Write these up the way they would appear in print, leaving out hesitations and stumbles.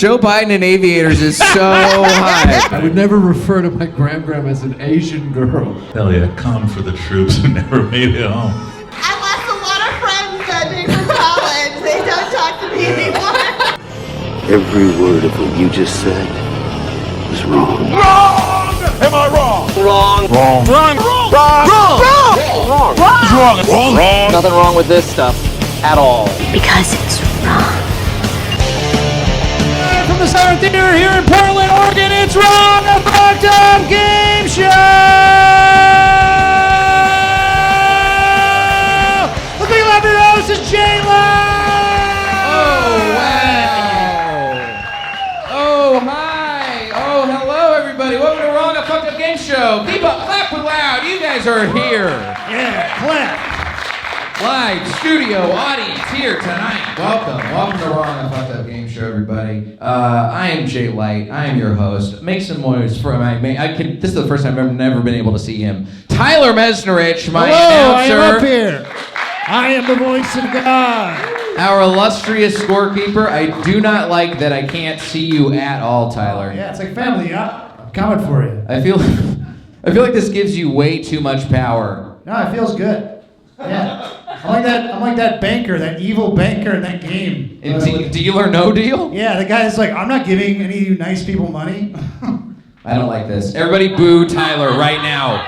Joe Biden in aviators is so high. I would never refer to my grandma as an Asian girl. Hell yeah, come for the troops who never made it home. I lost a lot of friends graduating from college. They don't talk to me anymore. Every word of what you just said was wrong. Wrong! Am I wrong? Wrong. Wrong. Wrong. Wrong. Wrong. Wrong. Wrong. Wrong. Wrong. Nothing wrong with this stuff at all. Because it's wrong. From the Siren Theater here in Portland, Oregon, it's Wrong, a Fucked Up Game Show! The big love your host is Shain Oh, wow. Oh, hi. Oh, hello, everybody. Welcome to Wrong, a Fucked Up Game Show. Keep up, clap with loud. You guys are here. Yeah, clap. Live studio audience here tonight. Welcome to Wrong, a Fucked Up Game Show, everybody. I am Jay Light. I am your host. Make some noise for my. This is the first time I've never been able to see him. Tyler Mesnerich, my Hello, announcer. I am up here. I am the voice of God. Our illustrious scorekeeper. I do not like that I can't see you at all, Tyler. Yeah, it's like family. Yeah, I'm coming for you. I feel like this gives you way too much power. No, it feels good. Yeah. I'm like that banker, that evil banker in that game. Deal or no deal? Yeah, the guy is like, I'm not giving any of you nice people money. I don't like this. Everybody boo Tyler right now.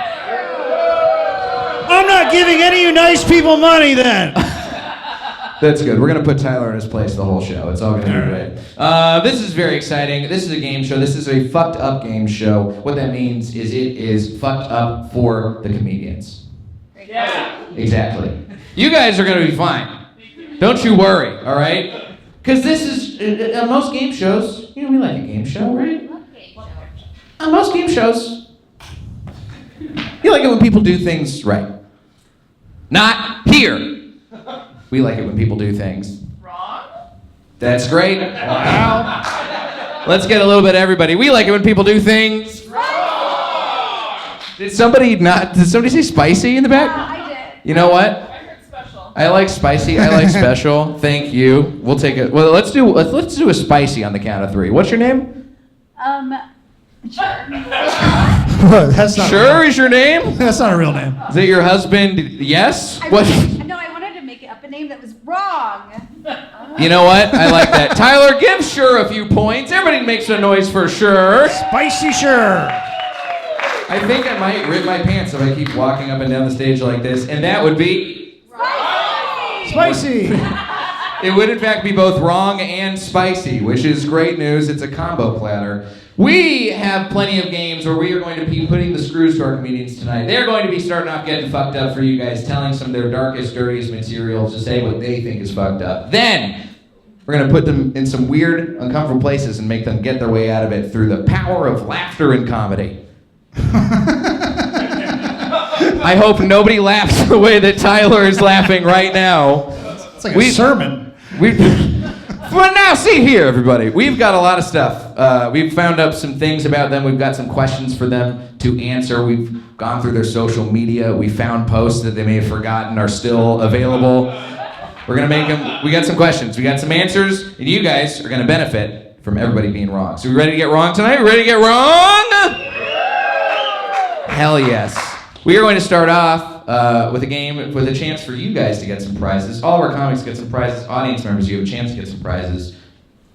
I'm not giving any of you nice people money then. That's good. We're going to put Tyler in his place the whole show. It's all going to be great. This is very exciting. This is a game show. This is a fucked up game show. What that means is it is fucked up for the comedians. Yeah. Exactly. You guys are going to be fine. Don't you worry, all right? Because this is, on most game shows, we like a game show, right? On most game shows, you like it when people do things right. Not here. We like it when people do things wrong. That's great. Wow. Let's get a little bit of everybody. We like it when people do things wrong. Did somebody say spicy in the back? I did. You know what? I like spicy. I like special. Thank you. We'll take it. Well, let's do a spicy on the count of 3. What's your name? Sure. That's not Sure is your name? That's not a real name. Is it your husband? Yes. No, I wanted to make up a name that was wrong. You know what? I like that. Tyler, give Sure a few points. Everybody makes a noise for Sure. Spicy Sure. I think I might rip my pants if I keep walking up and down the stage like this, and that would be Spicy. It would in fact be both wrong and spicy, which is great news. It's a combo platter. We have plenty of games where we are going to be putting the screws to our comedians tonight. They're going to be starting off getting fucked up for you guys, telling some of their darkest, dirtiest material to say what they think is fucked up. Then, we're going to put them in some weird, uncomfortable places and make them get their way out of it through the power of laughter and comedy. I hope nobody laughs the way that Tyler is laughing right now. It's like a sermon. But now, see here, everybody. We've got a lot of stuff. We've found out some things about them. We've got some questions for them to answer. We've gone through their social media. We found posts that they may have forgotten are still available. We're going to make them. We got some questions. We got some answers. And you guys are going to benefit from everybody being wrong. So we ready to get wrong tonight? We ready to get wrong? Hell yes. We are going to start off with a game with a chance for you guys to get some prizes. All of our comics get some prizes. Audience members, you have a chance to get some prizes.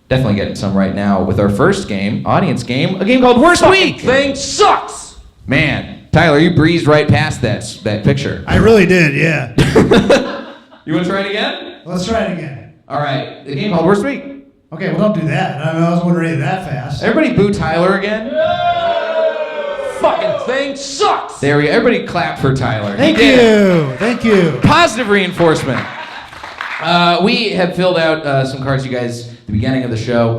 Definitely getting some right now with our first game, audience game, a game called Worst Week. Thing sucks. Man, Tyler, you breezed right past that picture. I really did, yeah. You want to try it again? Let's try it again. All right, the game called Worst Week. Okay, well, don't do that. I wasn't ready that fast. Everybody boo Tyler again. Fucking thing sucks. There we go. Everybody clap for Tyler. Thank you. Thank you. Positive reinforcement. We have filled out some cards, you guys, at the beginning of the show.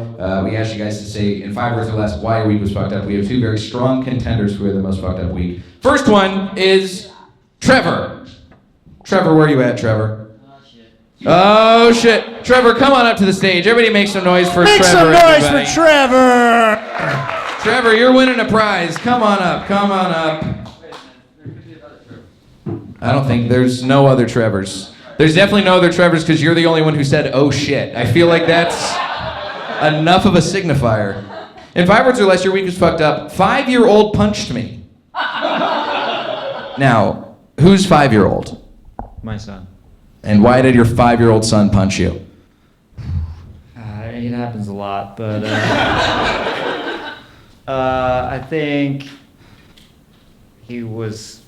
We asked you guys to say in 5 words or less why your week was fucked up. We have 2 very strong contenders who are the most fucked up week. First one is Trevor. Trevor, where are you at, Trevor? Oh, shit. Trevor, come on up to the stage. Everybody make some noise for Trevor. Make some noise everybody. for Trevor. Trevor, you're winning a prize. Come on up. Come on up. I don't think there's no other Trevors. There's definitely no other Trevors because you're the only one who said, oh shit. I feel like that's Enough of a signifier. In 5 words or less, your week is fucked up. 5-year-old punched me. Now, who's 5-year-old? My son. And why did your 5-year-old son punch you? It happens a lot, but I think he was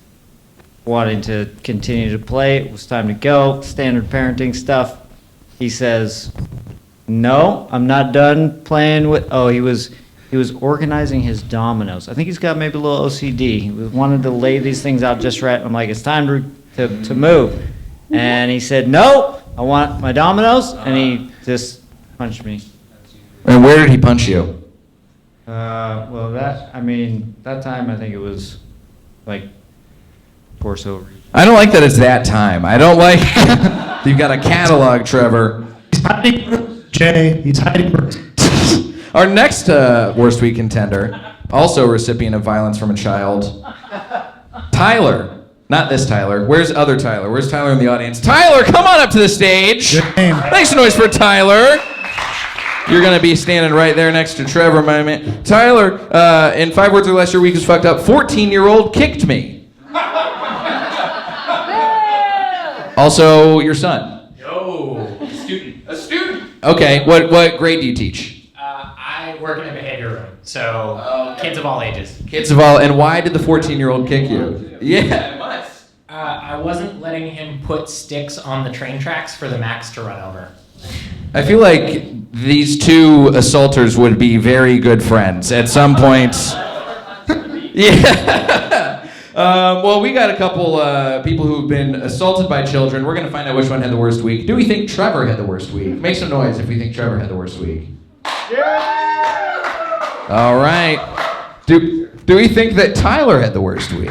wanting to continue to play. It was time to go. Standard parenting stuff. He says, "No, I'm not done playing with." Oh, he was organizing his dominoes. I think he's got maybe a little OCD. He wanted to lay these things out just right. I'm like, it's time to move. And he said, "No, I want my dominoes," and he just punched me. And where did he punch you? Well, that time I think it was like torso. I don't like that it's that time. I don't like you've got a catalog, Trevor. He's hiding, Jay. He's hiding. Our next worst week contender, also a recipient of violence from a child, Tyler. Not this Tyler. Where's other Tyler? Where's Tyler in the audience? Tyler, come on up to the stage. Good name. Make some noise for Tyler. You're going to be standing right there next to Trevor, my man. Tyler, in 5 words or less, your week is fucked up. 14-year-old kicked me. Also, your son. No, student. A student. Okay, what grade do you teach? I work in a behavior room, so kids of all ages. Kids of all, and why did the 14-year-old kick you? Yeah, what? I wasn't letting him put sticks on the train tracks for the Max to run over. I feel like these two assaulters would be very good friends at some point. Yeah. Well, we got a couple people who've been assaulted by children. We're going to find out which one had the worst week. Do we think Trevor had the worst week? Make some noise if we think Trevor had the worst week. Yeah! All right. Do we think that Tyler had the worst week?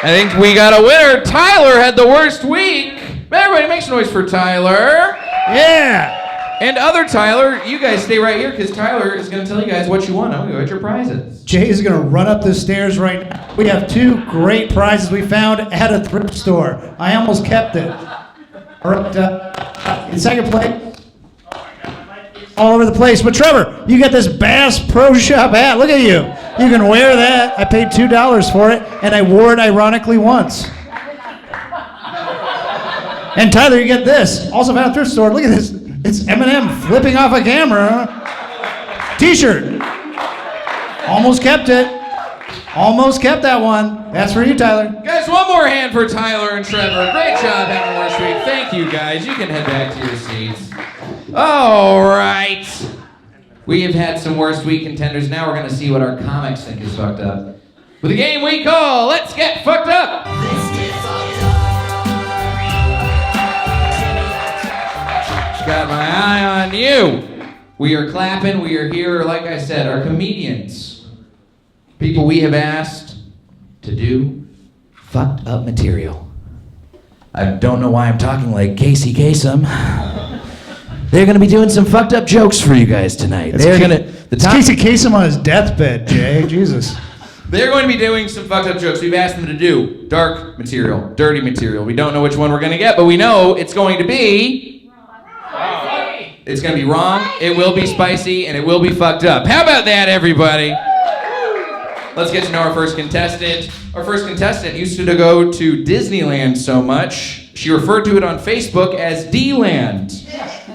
I think we got a winner. Tyler had the worst week. Everybody make some noise for Tyler. Yeah. And other Tyler, you guys stay right here because Tyler is going to tell you guys what you won. I'm going to go get your prizes. Jay is going to run up the stairs right now. We have 2 great prizes we found at a thrift store. I almost kept it. All right, in second place, all over the place. But Trevor, you got this Bass Pro Shop hat. Look at you. You can wear that. I paid $2 for it, and I wore it ironically once. And Tyler, you get this. Also found at a thrift store. Look at this. It's Eminem flipping off a camera. T-shirt. Almost kept it. Almost kept that one. That's for you, Tyler. Guys, one more hand for Tyler and Trevor. Great job having a worst week. Thank you, guys. You can head back to your seats. All right. We have had some worst week contenders. Now we're going to see what our comics think is fucked up. With a game we call Let's Get Fucked Up. Got my eye on you. We are clapping. We are here. Like I said, our comedians. People we have asked to do fucked up material. I don't know why I'm talking like Casey Kasem. They're going to be doing some fucked up jokes for you guys tonight. It's Casey Kasem on his deathbed, Jay. Jesus. They're going to be doing some fucked up jokes. We've asked them to do dark material, dirty material. We don't know which one we're going to get, but we know it's going to be... It's going to be wrong, it will be spicy, and it will be fucked up. How about that, everybody? Let's get to know our first contestant. Our first contestant used to go to Disneyland so much, she referred to it on Facebook as D-Land.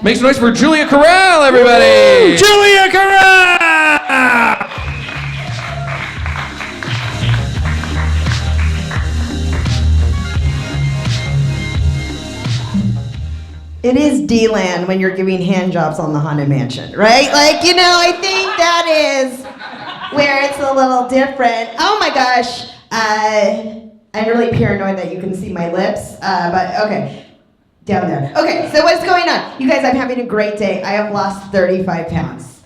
Make some noise for Julia Corral, everybody! Julia Corral! It is D-Land when you're giving hand jobs on the Haunted Mansion, right? Like, you know, I think that is where it's a little different. Oh my gosh. I'm really paranoid that you can see my lips, but okay. Down there. Okay, so what's going on? You guys, I'm having a great day. I have lost 35 pounds.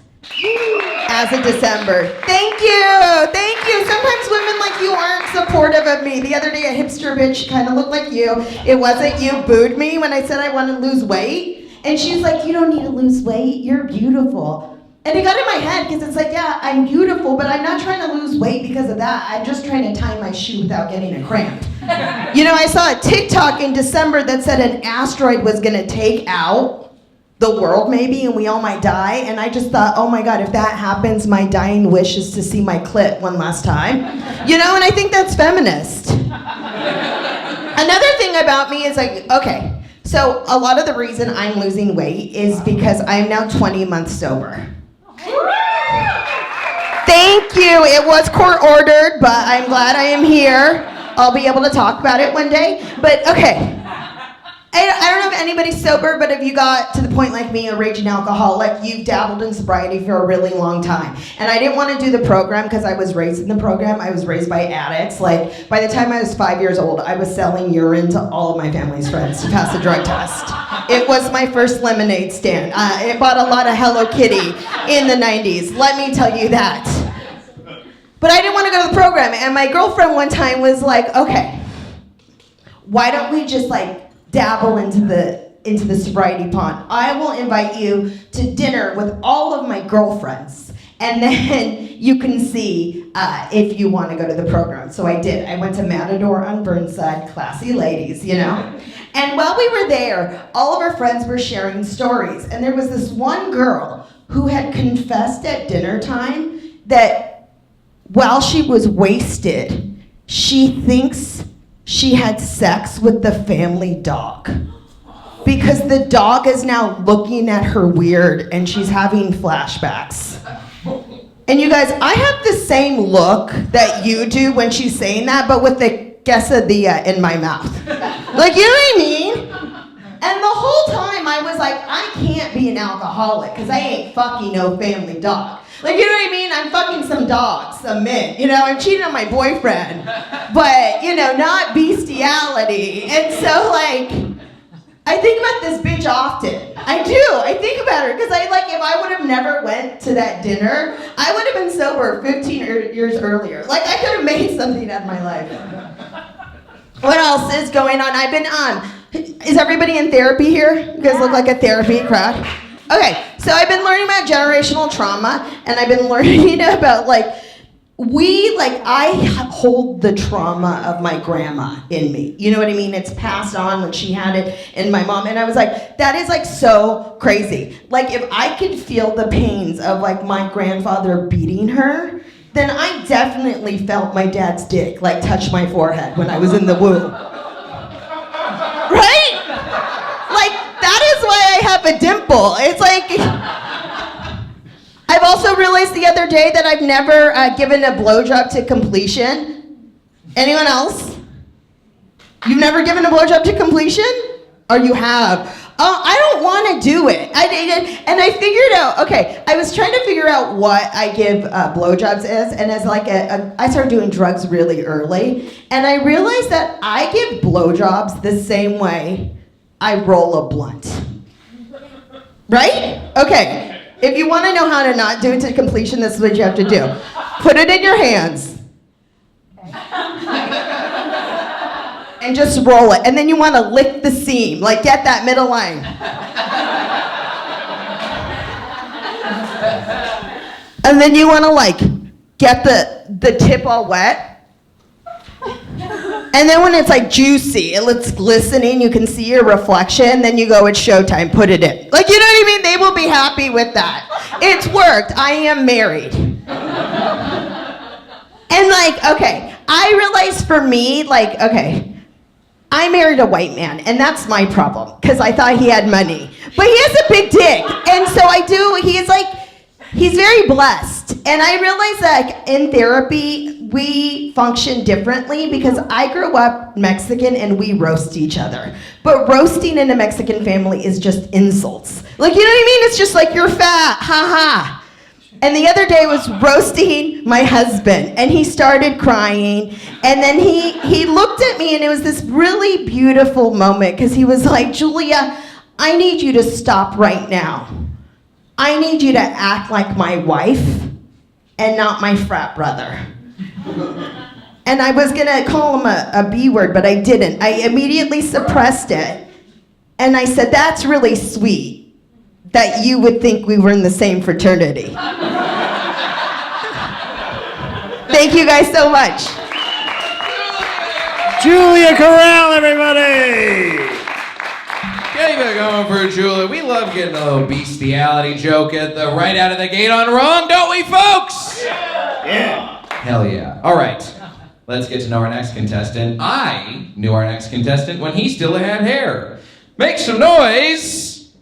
As of December. Thank you! Thank you! Sometimes women like you aren't supportive of me. The other day, a hipster bitch kind of looked like you. It wasn't you, booed me when I said I want to lose weight. And she's like, you don't need to lose weight. You're beautiful. And it got in my head because it's like, yeah, I'm beautiful, but I'm not trying to lose weight because of that. I'm just trying to tie my shoe without getting a cramp. You know, I saw a TikTok in December that said an asteroid was going to take out the world maybe, and we all might die. And I just thought, oh my God, if that happens, my dying wish is to see my clit one last time. You know, and I think that's feminist. Another thing about me is like, okay, so a lot of the reason I'm losing weight is because I'm now 20 months sober. Thank you. It was court ordered, but I'm glad I am here. I'll be able to talk about it one day. But okay. I don't know if anybody's sober, but if you got to the point like me, a raging alcoholic, you've dabbled in sobriety for a really long time. And I didn't want to do the program because I was raised in the program. I was raised by addicts. Like, by the time I was 5 years old, I was selling urine to all of my family's friends to pass the drug test. It was my first lemonade stand. It bought a lot of Hello Kitty in the 90s. Let me tell you that. But I didn't want to go to the program. And my girlfriend one time was like, okay, why don't we just like dabble into the sobriety pond? I will invite you to dinner with all of my girlfriends, and then you can see if you want to go to the program. So I did. I went to Matador on Burnside, classy ladies, you know? And while we were there, all of our friends were sharing stories, and there was this one girl who had confessed at dinner time that while she was wasted, she thinks she had sex with the family dog because the dog is now looking at her weird and she's having flashbacks. And you guys, I have the same look that you do when she's saying that, but with the quesadilla in my mouth. Like, you know what I mean? And the whole time I was like, I can't be an alcoholic because I ain't fucking no family dog. Like, you know what I mean? I'm fucking some dogs, some men. You know, I'm cheating on my boyfriend. But, you know, not bestiality. And so, like, I think about this bitch often. I do. I think about her. Because if I would have never went to that dinner, I would have been sober 15 years earlier. Like, I could have made something out of my life. What else is going on? I've been on. Is everybody in therapy here? You guys look like a therapy crowd. Okay, so I've been learning about generational trauma, and I've been learning about, I hold the trauma of my grandma in me. You know what I mean? It's passed on when she had it in my mom, and I was like, that is, so crazy. Like, if I could feel the pains of, my grandfather beating her, then I definitely felt my dad's dick, touch my forehead when I was in the womb. Right? That is why I have a dimple. It's I've also realized the other day that I've never given a blowjob to completion. Anyone else? You've never given a blowjob to completion? Or you have? I don't want to do it. And I figured out, okay, I was trying to figure out what I give blowjobs as, and as I started doing drugs really early, and I realized that I give blowjobs the same way I roll a blunt. Right? Okay. If you want to know how to not do it to completion, this is what you have to do. Put it in your hands. And just roll it. And then you want to lick the seam. Get that middle line. And then you want to, get the tip all wet. And then when it's juicy, it looks glistening, you can see your reflection, then you go, it's showtime, put it in. You know what I mean? They will be happy with that. It's worked. I am married. And okay, I realized for me, okay, I married a white man, and that's my problem, because I thought he had money. But he has a big dick, and so he's very blessed. And I realized that in therapy, we function differently because I grew up Mexican and we roast each other. But roasting in a Mexican family is just insults. You know what I mean? It's just you're fat, ha. And the other day I was roasting my husband, and he started crying, and then he looked at me, and it was this really beautiful moment because he was like, Julia, I need you to stop right now. I need you to act like my wife and not my frat brother. And I was gonna call him a B word, but I didn't. I immediately suppressed it. And I said, that's really sweet that you would think we were in the same fraternity. Thank you guys so much. Julia Corral, everybody! Keep it going for Julie. We love getting a little bestiality joke at the right out of the gate on wrong, don't we, folks? Yeah. Hell yeah. All right. Let's get to know our next contestant. I knew our next contestant when he still had hair. Make some noise.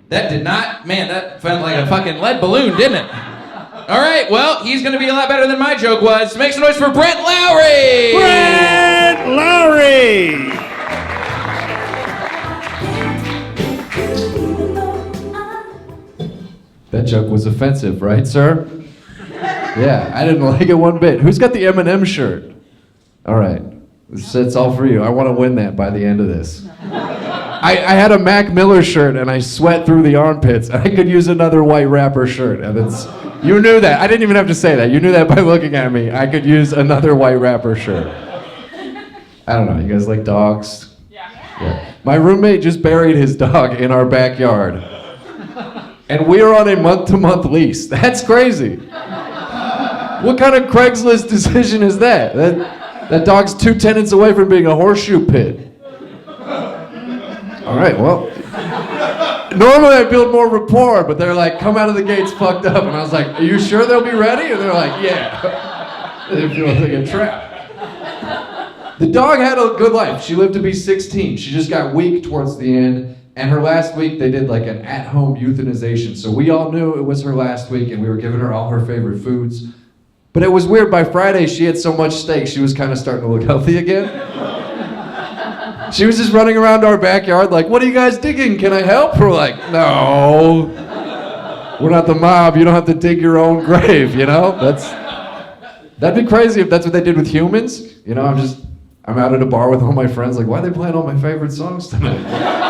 That did not, man, that felt like a fucking lead balloon, didn't it? All right, well, he's going to be a lot better than my joke was. Make some noise for Brent Lowrey. Brent Lowrey! That joke was offensive, right, sir? Yeah, I didn't like it one bit. Who's got the M&M shirt? All right, it's all for you. I want to win that by the end of this. I had a Mac Miller shirt and I sweat through the armpits. I could use another white rapper shirt, and you knew that. I didn't even have to say that. You knew that by looking at me. I could use another white rapper shirt. I don't know. You guys like dogs? Yeah. My roommate just buried his dog in our backyard. And we are on a month-to-month lease. That's crazy. What kind of Craigslist decision is that? That dog's 2 tenants away from being a horseshoe pit. All right, well. Normally I build more rapport, but they're like, come out of the gates fucked up. And I was like, are you sure they'll be ready? And they're like, yeah. It feels like a trap. The dog had a good life. She lived to be 16. She just got weak towards the end. And her last week, they did like an at-home euthanization. So we all knew it was her last week, and we were giving her all her favorite foods. But it was weird. By Friday, she had so much steak, she was kind of starting to look healthy again. She was just running around our backyard like, what are you guys digging? Can I help? We're like, no. We're not the mob. You don't have to dig your own grave, you know? That'd be crazy if that's what they did with humans. You know, I'm out at a bar with all my friends like, why are they playing all my favorite songs tonight?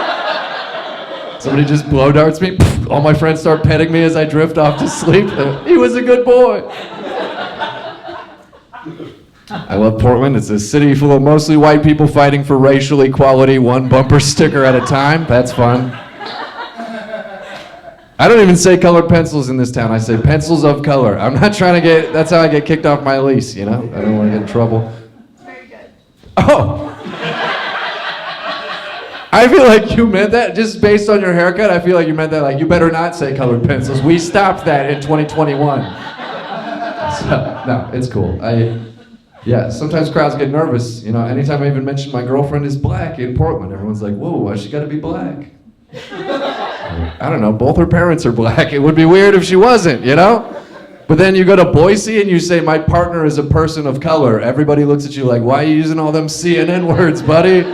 Somebody just blow darts me. All my friends start petting me as I drift off to sleep. He was a good boy. I love Portland. It's a city full of mostly white people fighting for racial equality, one bumper sticker at a time. That's fun. I don't even say colored pencils in this town. I say pencils of color. I'm not trying to that's how I get kicked off my lease, you know? I don't want to get in trouble. Very good. Oh! I feel like you meant that, just based on your haircut, I feel like you meant that, like, you better not say colored pencils. We stopped that in 2021. So, no, it's cool. Yeah, sometimes crowds get nervous. You know, anytime I even mention my girlfriend is black in Portland, everyone's like, whoa, why she gotta be black? I don't know, both her parents are black. It would be weird if she wasn't, you know? But then you go to Boise and you say, my partner is a person of color. Everybody looks at you like, why are you using all them CNN words, buddy?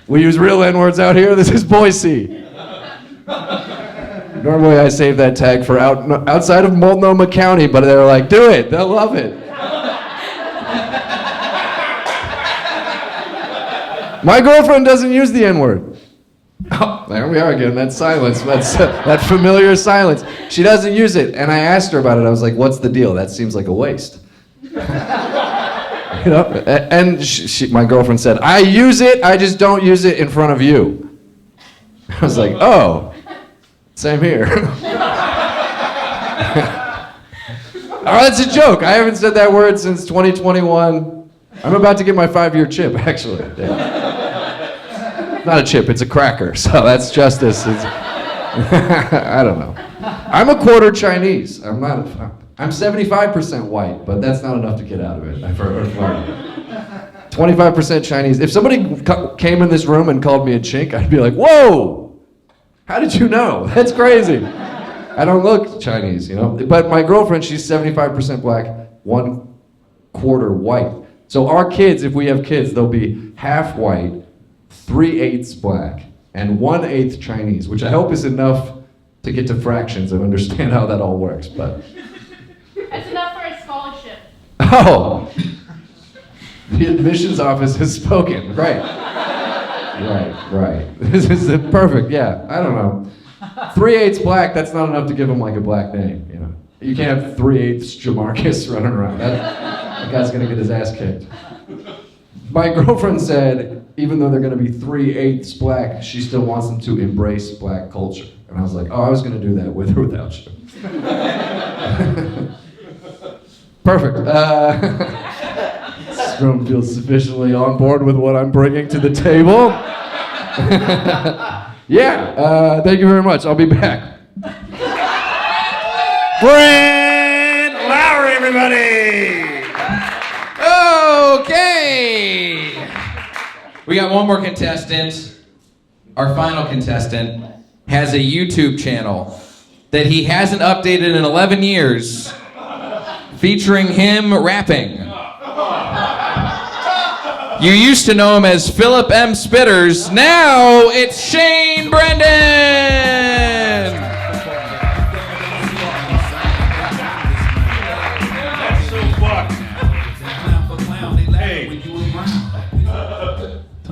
We use real N-words out here. This is Boise. Normally I save that tag for outside of Multnomah County, but they're like, do it. They'll love it. My girlfriend doesn't use the N-word. Oh, there we are again, that silence, that familiar silence. She doesn't use it, and I asked her about it. I was like, what's the deal? That seems like a waste. You know? And my girlfriend said, I use it, I just don't use it in front of you. I was like, oh, same here. Oh, that's a joke. I haven't said that word since 2021. I'm about to get my 5-year chip, actually. Yeah. Not a chip, it's a cracker, so that's justice. I don't know. I'm a quarter Chinese. I'm 75% white, but that's not enough to get out of it. I've heard 25% Chinese. If somebody came in this room and called me a chink, I'd be like, whoa, how did you know? That's crazy. I don't look Chinese, you know? But my girlfriend, she's 75% black, 1/4 white. So our kids, if we have kids, they'll be half white, 3/8 black, and 1/8 Chinese, which I hope is enough to get to fractions and understand how that all works, but... That's enough for a scholarship. Oh! The admissions office has spoken, right. Right. This is perfect, yeah, I don't know. 3/8 black, that's not enough to give him like a black name, you know. You can't have 3/8 Jamarcus running around. That guy's gonna get his ass kicked. My girlfriend said, even though they're gonna be 3/8 black, she still wants them to embrace black culture. And I was like, oh, I was gonna do that with or without you. Perfect. This room feels sufficiently on board with what I'm bringing to the table. Yeah, thank you very much. I'll be back. Brent Lowrey, everybody. Okay. We got one more contestant. Our final contestant has a YouTube channel that he hasn't updated in 11 years, featuring him rapping. You used to know him as Philip M. Spitters. Now it's Shain Brenden. That's so fucked. Hey.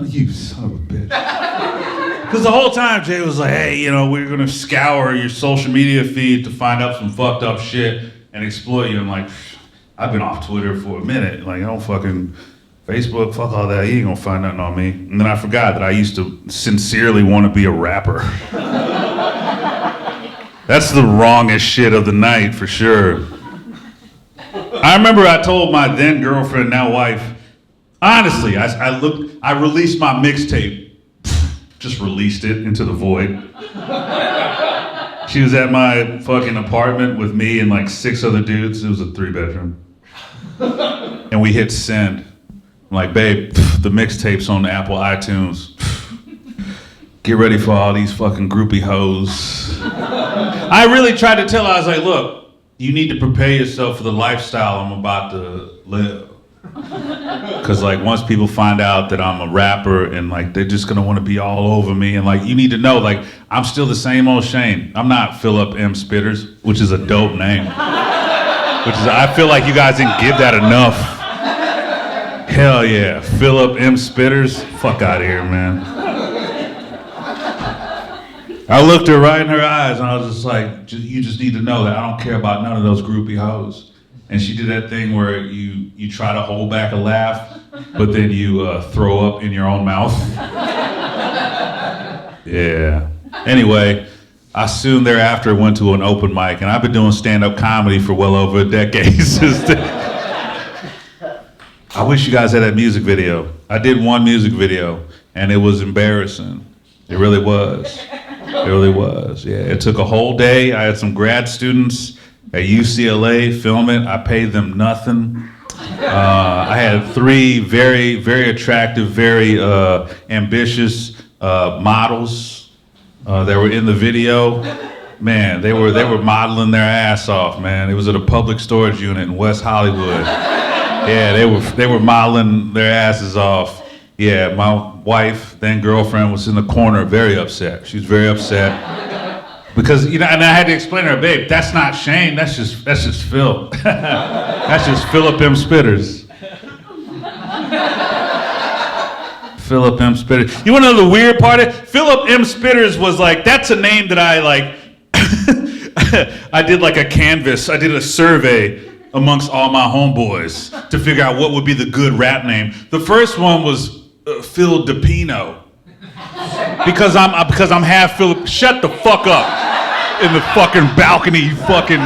You son of a bitch. Because the whole time Jay was like, hey, you know, we're going to scour your social media feed to find out some fucked up shit and exploit you. I'm like, I've been off Twitter for a minute. Like, I don't fucking Facebook, fuck all that. You ain't going to find nothing on me. And then I forgot that I used to sincerely want to be a rapper. That's the wrongest shit of the night, for sure. I remember I told my then girlfriend, now wife, honestly, I released my mixtape. Just released it into the void. She was at my fucking apartment with me and like 6 other dudes. It was a 3-bedroom. And we hit send. I'm like, babe, the mixtape's on the Apple iTunes. Get ready for all these fucking groupie hoes. I really tried to tell her, I was like, look, you need to prepare yourself for the lifestyle I'm about to live. Because like once people find out that I'm a rapper and like they're just gonna want to be all over me, and like you need to know like I'm still the same old Shain. I'm not Philip M. Spitters, which is a dope name. I feel like you guys didn't give that enough. Hell yeah, Philip M. Spitters, fuck out of here, man. I looked her right in her eyes and I was just like, you just need to know that I don't care about none of those groupie hoes. And she did that thing where you try to hold back a laugh, but then you throw up in your own mouth. Yeah. Anyway, I soon thereafter went to an open mic, and I've been doing stand-up comedy for well over a decade since then. I wish you guys had that music video. I did one music video, and it was embarrassing. It really was. It really was, yeah. It took a whole day. I had some grad students at UCLA film it. I paid them nothing. I had 3 very, very attractive, very ambitious models that were in the video. Man, they were modeling their ass off, man. It was at a public storage unit in West Hollywood. Yeah, they were modeling their asses off. Yeah, my wife, then girlfriend, was in the corner, very upset. She was very upset. Because, you know, and I had to explain to her, babe, that's not Shain, that's just Phil. That's just Philip M. Spitters. Philip M. Spitters. You wanna know the weird part? Philip M. Spitters was like, that's a name that I like, I did like a canvas, I did a survey amongst all my homeboys to figure out what would be the good rap name. The first one was Phil DePino. Because I'm half Philip. Shut the fuck up in the fucking balcony, you fucking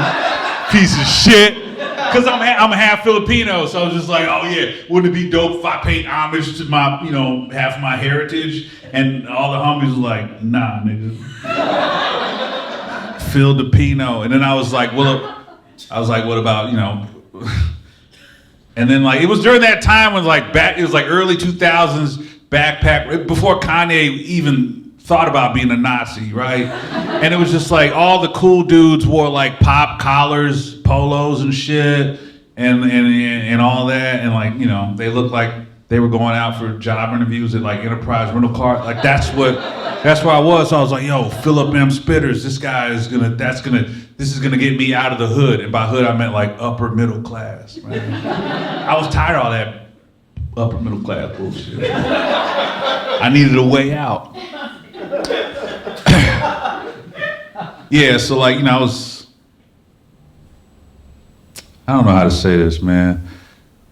piece of shit. Because I'm half Filipino, so I was just like, oh yeah, wouldn't it be dope if I paid homage to my, you know, half my heritage? And all the homies were like, nah, nigga. Phil DePino. And then I was like, what about, you know? And then like, it was during that time when like it was like early 2000s, backpack, before Kanye even thought about being a Nazi, right? And it was just like all the cool dudes wore like pop collars, polos and shit, and all that, and like, you know, they looked like they were going out for job interviews at like Enterprise rental car. Like that's where I was. So I was like, yo, Philip M. Spitters, this is gonna get me out of the hood. And by hood I meant like upper middle class, right? I was tired of all that upper middle class bullshit. I needed a way out. Yeah, so like, you know, I don't know how to say this, man.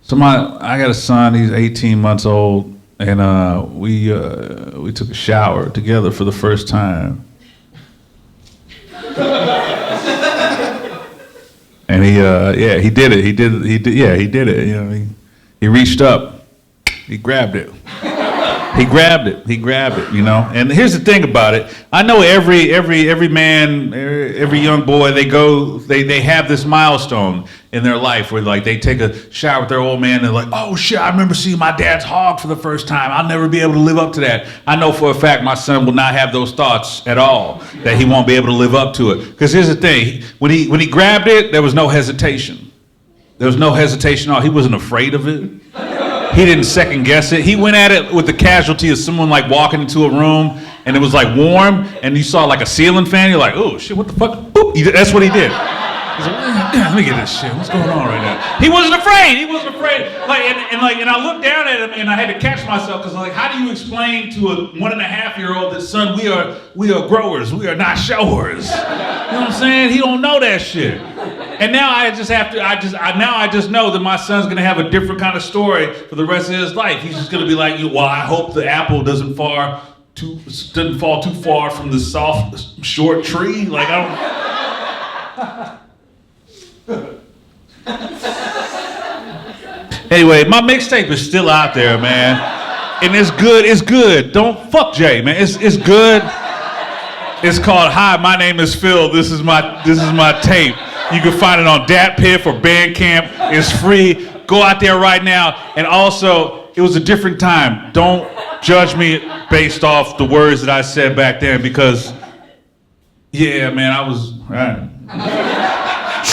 So I got a son, he's 18 months old, and we took a shower together for the first time. And he did it. He did it. You know, he reached up. He grabbed it. He grabbed it, you know. And here's the thing about it. I know every man, every young boy, they have this milestone in their life where like they take a shower with their old man and they're like, oh shit, I remember seeing my dad's hog for the first time. I'll never be able to live up to that. I know for a fact my son will not have those thoughts at all, that he won't be able to live up to it. Because here's the thing, when he grabbed it, there was no hesitation. There was no hesitation at all. He wasn't afraid of it. He didn't second guess it. He went at it with the casualty of someone like walking into a room and it was like warm and you saw like a ceiling fan. You're like, oh shit, what the fuck? Boop. That's what he did. He's like, let me get this shit. What's going on right now? He wasn't afraid. He wasn't afraid. And I looked down at him and I had to catch myself because like, how do you explain to a 1.5-year-old that son, we are growers, we are not showers? You know what I'm saying? He don't know that shit. And now I just know that my son's gonna have a different kind of story for the rest of his life. He's just gonna be like, well, I hope the apple doesn't fall too far from the soft, short tree. Like I don't. Anyway, my mixtape is still out there, man, and it's good. It's good. Don't fuck Jay, man. It's good. It's called Hi, My Name Is Phil. This is my tape. You can find it on DatPiff or Bandcamp. It's free. Go out there right now. And also, it was a different time. Don't judge me based off the words that I said back then because, yeah, man, I was. All right.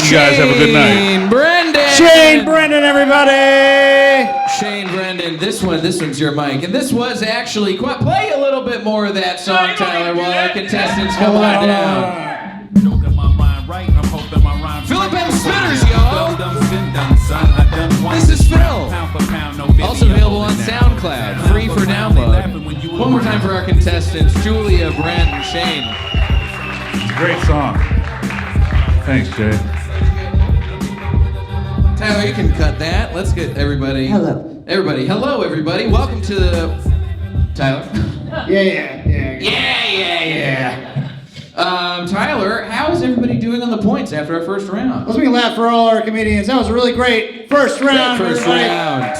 You guys have a good night. Shain Brenden. Shain Brenden, everybody. Shain Brenden. This one's your mic, and this was actually play a little bit more of that song, Tyler, while our contestants come on down. Philip M. Spinners, y'all. This is Phil. Also available on SoundCloud, free for download. One more time for our contestants, Julia, Brent, and Shain. It's a great song. Thanks, Jay. Tyler, you can cut that. Let's get everybody. Hello. Everybody. Hello, everybody. Welcome to the... Tyler? Yeah. Tyler, how is everybody doing on the points after our first round? Let's make a laugh for all our comedians. That was a really great first round. First round.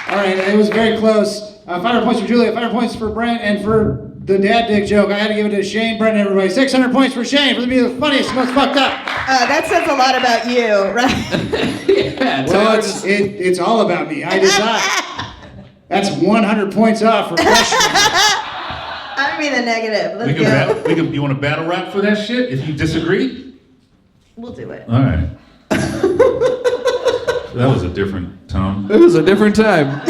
All right, it was very close. 500 points for Julia, 500 points for Brent, and for the dad dick joke, I had to give it to Shain Brenden, everybody. 600 points for Shain for being the funniest, most fucked up. That says a lot about you, right? Yeah, well, it's all about me. I decide. That's 100 points off for freshman. I'm being the negative. Let's go. You want a battle rap for that shit if you disagree? We'll do it. All right. That was a different tone. It was a different time.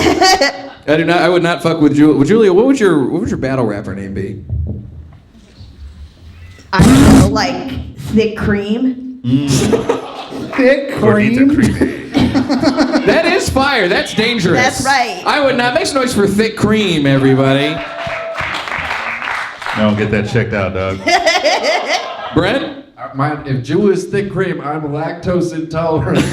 I would not fuck with Julia. Julia, what would your battle rapper name be? I don't know, like thick cream. Thick cream. That is fire. That's dangerous. That's right. I would not. Make some noise for thick cream, everybody. No, get that checked out, dog. Brent? If Julia's thick cream, I'm lactose intolerant.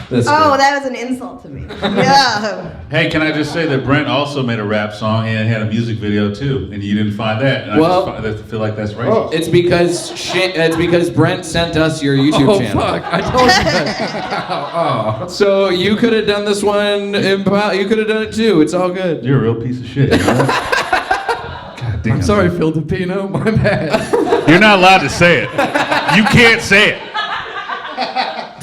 That was an insult to me. Yeah. Hey, can I just say that Brent also made a rap song and had a music video too, and you didn't find that? And well, I just feel like that's racist. It's because Brent sent us your YouTube channel. Oh fuck! I told you that. Oh. So you could have done this one. You could have done it too. It's all good. You're a real piece of shit. God damn. I'm sorry, Phil DePino. My bad. You're not allowed to say it. You can't say it.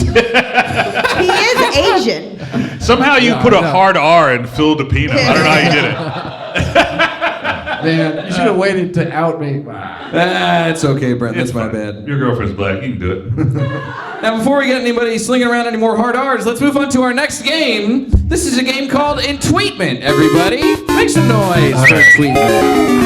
He is Asian. Somehow you put a hard R in Phil DePino. I don't know how you did it. Man, you should have waited to out me. It's okay, Brent. That's my bad. Your girlfriend's black. You can do it. Now, before we get anybody slinging around any more hard R's, let's move on to our next game. This is a game called Entweetment, everybody. Make some noise for Entweetment.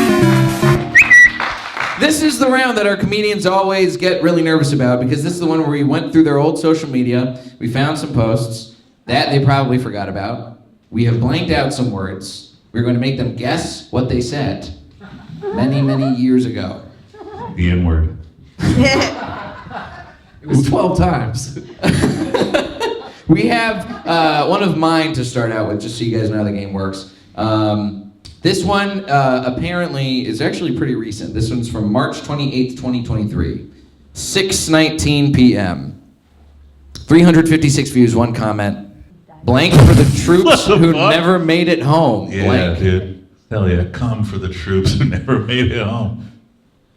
This is the round that our comedians always get really nervous about because this is the one where we went through their old social media, we found some posts that they probably forgot about. We have blanked out some words. We're going to make them guess what they said many, many years ago. The N-word. It was 12 times. We have one of mine to start out with, just so you guys know how the game works. This one apparently is actually pretty recent. This one's from March 28th, 2023. 6:19 p.m. 356 views, one comment. Blank for the troops What the who fuck? never made it home. Yeah, Blank. dude. Hell yeah. Come for the troops who never made it home.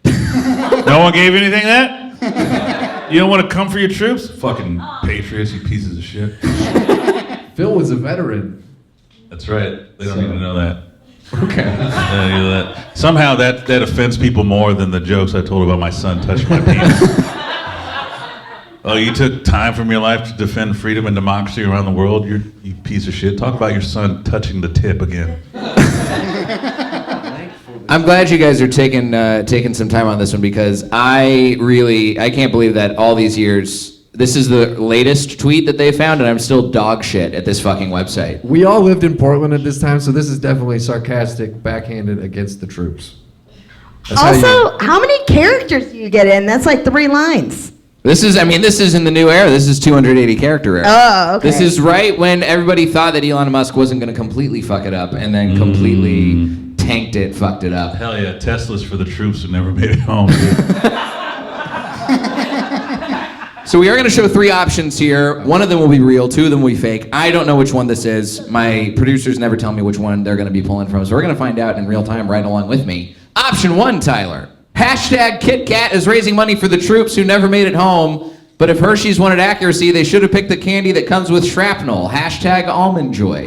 No one gave anything that? You don't want to come for your troops? Fucking patriots, you pieces of shit. Phil was a veteran. That's right. They don't need to know that. Okay. Somehow that offends people more than the jokes I told about my son touching my penis. Oh, you took time from your life to defend freedom and democracy around the world? You piece of shit. Talk about your son touching the tip again. I'm glad you guys are taking some time on this one because I can't believe that all these years, this is the latest tweet that they found and I'm still dog shit at this fucking website. We all lived in Portland at this time, so this is definitely sarcastic, backhanded against the troops. That's How many characters do you get in? That's like 3 lines. This is in the new era. This is 280 character era. Oh, okay. This is right when everybody thought that Elon Musk wasn't going to completely fuck it up and then completely tanked it, fucked it up. Hell yeah, Tesla's for the troops who never made it home, dude. So we are going to show 3 options here. One of them will be real, 2 of them will be fake. I don't know which one this is. My producers never tell me which one they're going to be pulling from, so we're going to find out in real time right along with me. Option 1, Tyler. Hashtag KitKat is raising money for the troops who never made it home, but if Hershey's wanted accuracy, they should have picked the candy that comes with shrapnel. Hashtag Almond Joy.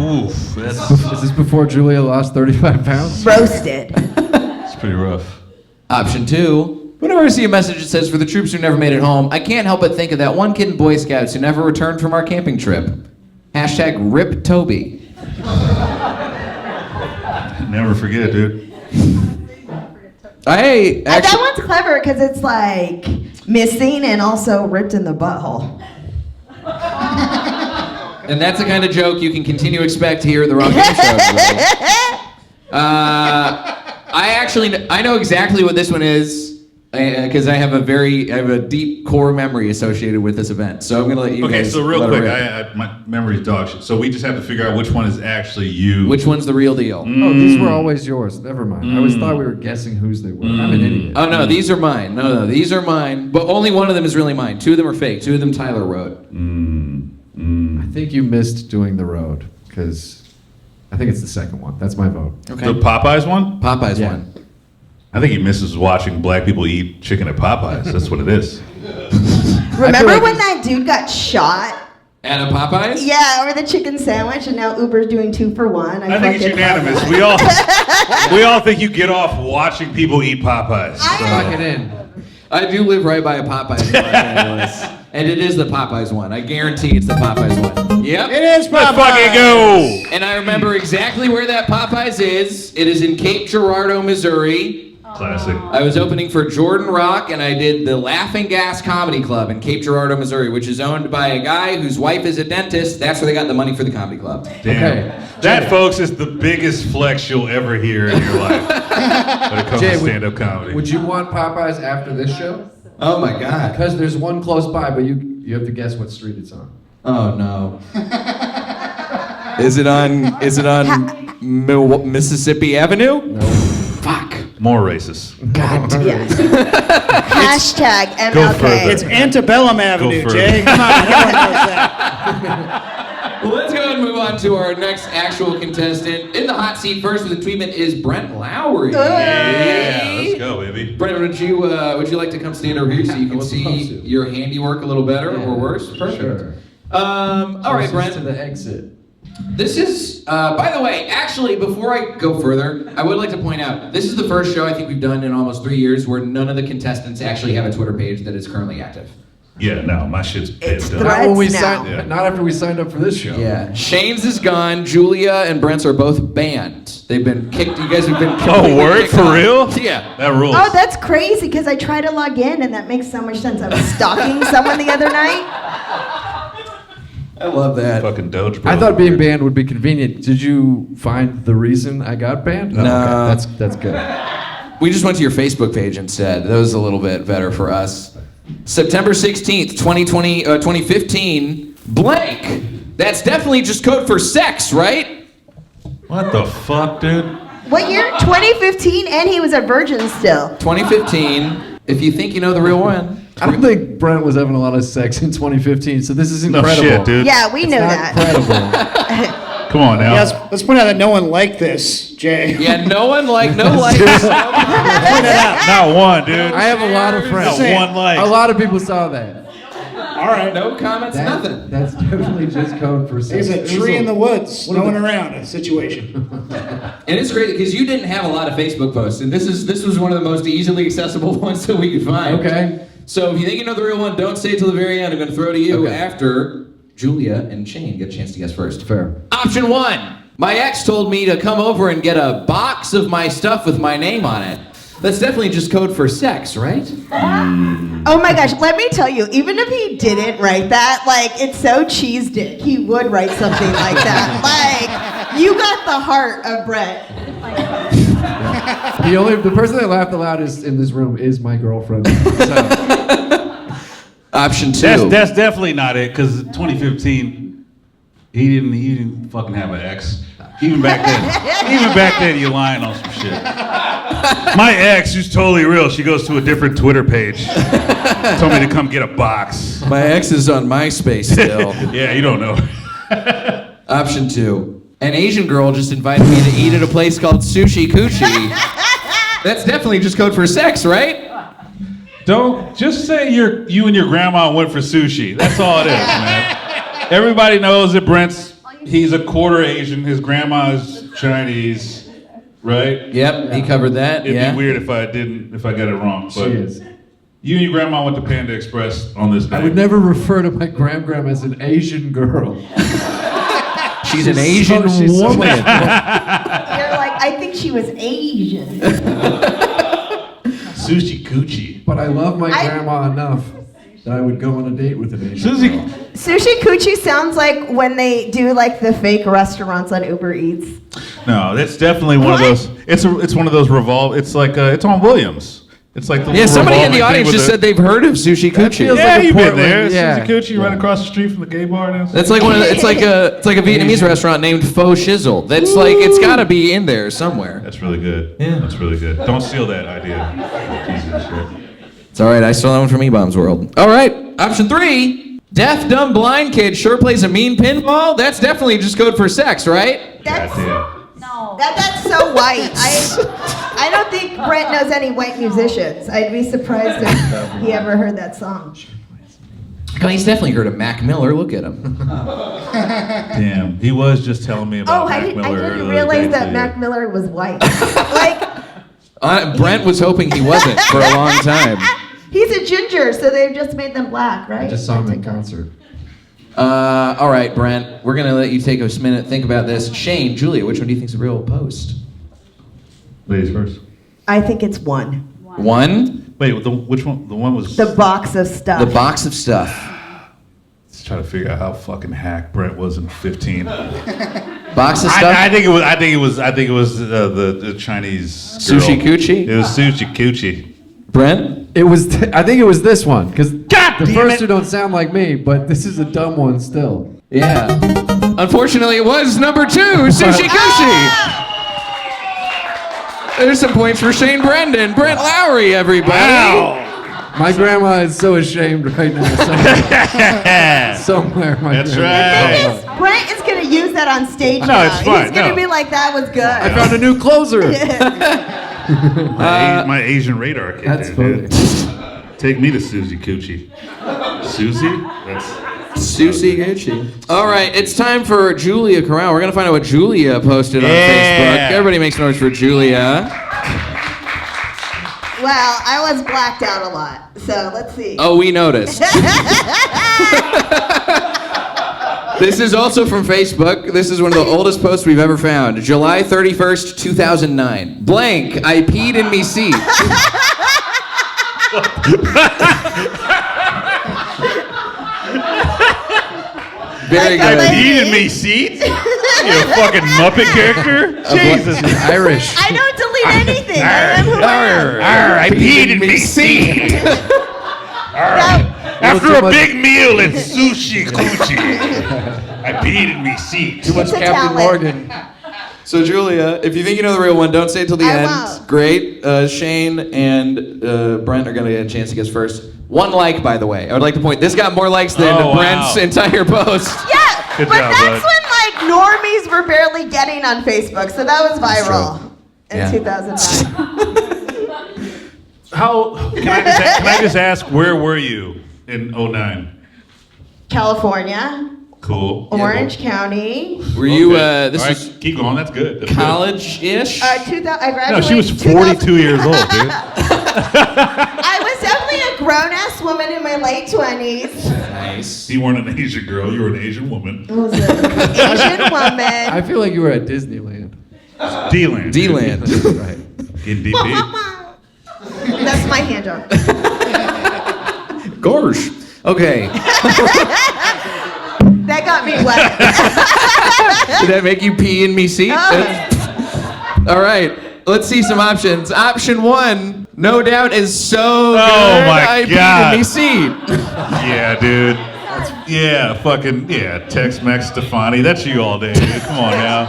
Oof, Is this before Julia lost 35 pounds? Roasted. It's pretty rough. Option 2. Whenever I see a message that says, for the troops who never made it home, I can't help but think of that one kid in Boy Scouts who never returned from our camping trip. Hashtag Rip Toby. Never forget it, dude. That one's clever because it's like missing and also ripped in the butthole. And that's the kind of joke you can continue to expect here at the Wrong Game Show. I know exactly what this one is because I have a deep core memory associated with this event. So I'm gonna let you guys. Okay, so real let it quick, rip. my memory's dog shit. So we just have to figure out which one is actually you. Which one's the real deal? Oh, these were always yours. Never mind. I always thought we were guessing whose they were. I'm an idiot. Oh no, these are mine. No, these are mine. But only one of them is really mine. 2 of them are fake. 2 of them Tyler wrote. I think you missed doing the road because I think it's the second one. That's my vote. Okay. The Popeyes one? Popeyes Yeah. one. I think he misses watching black people eat chicken at Popeyes. That's what it is. Remember when that dude got shot? At a Popeyes? Yeah, over the chicken sandwich, and now Uber's doing 2 for 1. I think it's fucking unanimous. love that. We all think you get off watching people eat Popeyes. Lock it in. I do live right by a Popeyes in Los Angeles. And it is the Popeyes one. I guarantee it's the Popeyes one. Yep. It is Let's Popeyes. fucking go! And I remember exactly where that Popeyes is. It is in Cape Girardeau, Missouri. Classic. I was opening for Jordan Rock, and I did the Laughing Gas Comedy Club in Cape Girardeau, Missouri, which is owned by a guy whose wife is a dentist. That's where they got the money for the comedy club. Damn. Okay. That, folks, is the biggest flex you'll ever hear in your life when it comes Jay, to stand-up comedy. Would you want Popeyes after this show? Oh my God. Because there's one close by, but you have to guess what street it's on. Oh no. Is it on Mississippi Avenue? No. Fuck. More racist. God. Yeah. Hashtag MLK. Go further. It's Antebellum Avenue, further. Jay. Come on, everyone knows that. Well, let's go ahead and move on to our next actual contestant. In the hot seat first with the treatment is Brent Lowrey. Yeah, let's go, baby. Brent, would you like to come stand over here so you can see your handiwork a little better or worse? Perfect. Sure. All right, Brent. To the exit. This is, by the way, actually, before I go further, I would like to point out, this is the first show I think we've done in almost 3 years where none of the contestants actually have a Twitter page that is currently active. Yeah, no, my shit's It's pissed up. threats Not when we now. signed. Yeah. Not after we signed up for this show. Yeah. Shane's is gone. Julia and Brent's are both banned. They've been kicked. You guys have been Oh, completely word? kicked For off. real? Yeah. That rules. Oh, that's crazy because I tried to log in and that makes so much sense. I was stalking someone the other night. I love that. Fucking Doge, bro. I thought being banned would be convenient. Did you find the reason I got banned? No. Okay. That's good. We just went to your Facebook page instead. That was a little bit better for us. September 16th, 2015, blank. That's definitely just code for sex, right? What the fuck, dude? What year? 2015, and he was a virgin still. 2015. If you think you know the real one. I don't think Brent was having a lot of sex in 2015, so this is incredible. No shit, dude. Yeah, we know that. Incredible. Come on now. Yes, let's point out that no one liked this, Jay. Yeah, no likes. Point that out. Not one, dude. I have a lot of friends. Not one like. A lot of people saw that. All right. No comments, nothing. That's definitely just code for sex. There's a tree in the woods, no one around, a situation. And it's great because you didn't have a lot of Facebook posts, and this was one of the most easily accessible ones that we could find. Okay. So if you think you know the real one, don't say it till the very end. I'm going to throw to you Okay. after Julia and Shain get a chance to guess first. Fair. Option 1. My ex told me to come over and get a box of my stuff with my name on it. That's definitely just code for sex, right? Oh my gosh, let me tell you, even if he didn't write that, like, it's so cheese dick, he would write something like that. Like, you got the heart of Brent. The person that laughed aloud in this room is my girlfriend. So. Option 2. That's definitely not it, because 2015, he didn't fucking have an ex. Even back then, you lying on some shit. My ex, who's totally real, she goes to a different Twitter page. Told me to come get a box. My ex is on MySpace still. Yeah, you don't know. Option 2. An Asian girl just invited me to eat at a place called Sushi Coochie. That's definitely just code for sex, right? Don't just say you and your grandma went for sushi. That's all it is, man. Everybody knows that he's a quarter Asian. His grandma is Chinese, right? Yep, he covered that. It'd be weird if I got it wrong. But She is. you and your grandma went to Panda Express on this day. I would never refer to my grandma as an Asian girl. She's an Asian she's woman. You're like, I think she was Asian. Sushi Coochie. But I love my grandma enough that I would go on a date with an Asian girl. Sushi Coochie sounds like when they do like the fake restaurants on Uber Eats. No, that's definitely one of those. It's one of those revolve. It's like it's on Williams. It's like the somebody in the revolving audience thing just with said they've heard of Sushi Coochie. feels Yeah, like a you've been Portland, there. yeah. Sushi Coochie right across the street from the gay bar. That's like it's like a Vietnamese restaurant named Pho Shizzle. That's like it's got to be in there somewhere. That's really good. Yeah, that's really good. Don't steal that idea. Jesus, It's all right. I stole that one from E-Bomb's World. All right. Option 3. Deaf, dumb, blind kid sure plays a mean pinball. That's definitely just code for sex, right? That's Goddamn. that's so white. I don't think Brent knows any white musicians. I'd be surprised if he ever heard that song. Oh, he's definitely heard of Mac Miller. Look at him. Damn, he was just telling me about Oh, Mac I Miller didn't earlier realize today, that too. Mac Miller was white. Like, Brent was hoping he wasn't for a long time. he's a ginger, so they've just made them black, right? I just saw him in concert. All right, Brent. We're gonna let you take a minute, think about this. Shain, Julia, which one do you think's a real post? Ladies first. I think it's 1. 1. Wait, which one? The one was. The box of stuff. The box of stuff. Let's try to figure out how fucking hack Brent was in 15. Box of stuff. I think it was the Chinese girl. Sushi Coochie? It was Sushi Coochie. Brent. I think it was this one because the damn first it. two don't sound like me, but this is a dumb one still. Yeah. Unfortunately, it was number 2, Sushi Coochie. There's some points for Shain Brenden. Brent Lowrey, everybody. Wow. My grandma is so ashamed right now. Somewhere my That's grandma. right. Brent is going to use that on stage No, now. it's fine, He's going to no. be like, that was good. I found a new closer. My Asian radar kid. That's dude. Take me to Susie Coochie. Susie? That's Sushi Gucci. All right, it's time for Julia Corral. We're going to find out what Julia posted on Facebook. Everybody makes noise for Julia. Well, I was blacked out a lot, so let's see. Oh, we noticed. This is also from Facebook. This is one of the oldest posts we've ever found. July 31st, 2009. Blank, I peed in me seat. Very good. Peed in me seat? You a fucking Muppet character? Jesus. Irish. I don't delete anything. I am who I am. I peed in me seat. After a big meal at Sushi Coochie, I peed in me seat. Too much It's a Captain talent. Morgan. So Julia, if you think you know the real one, don't say it till the I end. won't. Great. Shane and Brent are gonna get a chance to guess first. 1 like, by the way. I would like to point. This got more likes than Oh, wow. Brent's entire post. Yeah, Good but job, that's bud. when like normies were barely getting on Facebook, so that was viral in Yeah. 2009. Can I just ask, where were you in 09? California, Cool. Orange County. Were you? Okay. This All right, was keep going. That's good. That's good. college-ish. 2000. I graduated. No, she was 42 years old, dude. I was definitely a grown-ass woman in my late 20s. Nice. You weren't an Asian girl. You were an Asian woman. I was an Asian woman. I feel like you were at Disneyland. D-Land. D-Land. Right. Getting DP. That's my hand job. Gorge. Okay. That got me wet. Did that make you pee in me seat? Oh. All right. Let's see some options. Option 1, no doubt, is so good. my I God. peed in me seat. Yeah, dude. Tex-Mex Stefani. That's you all day, dude. Come on now.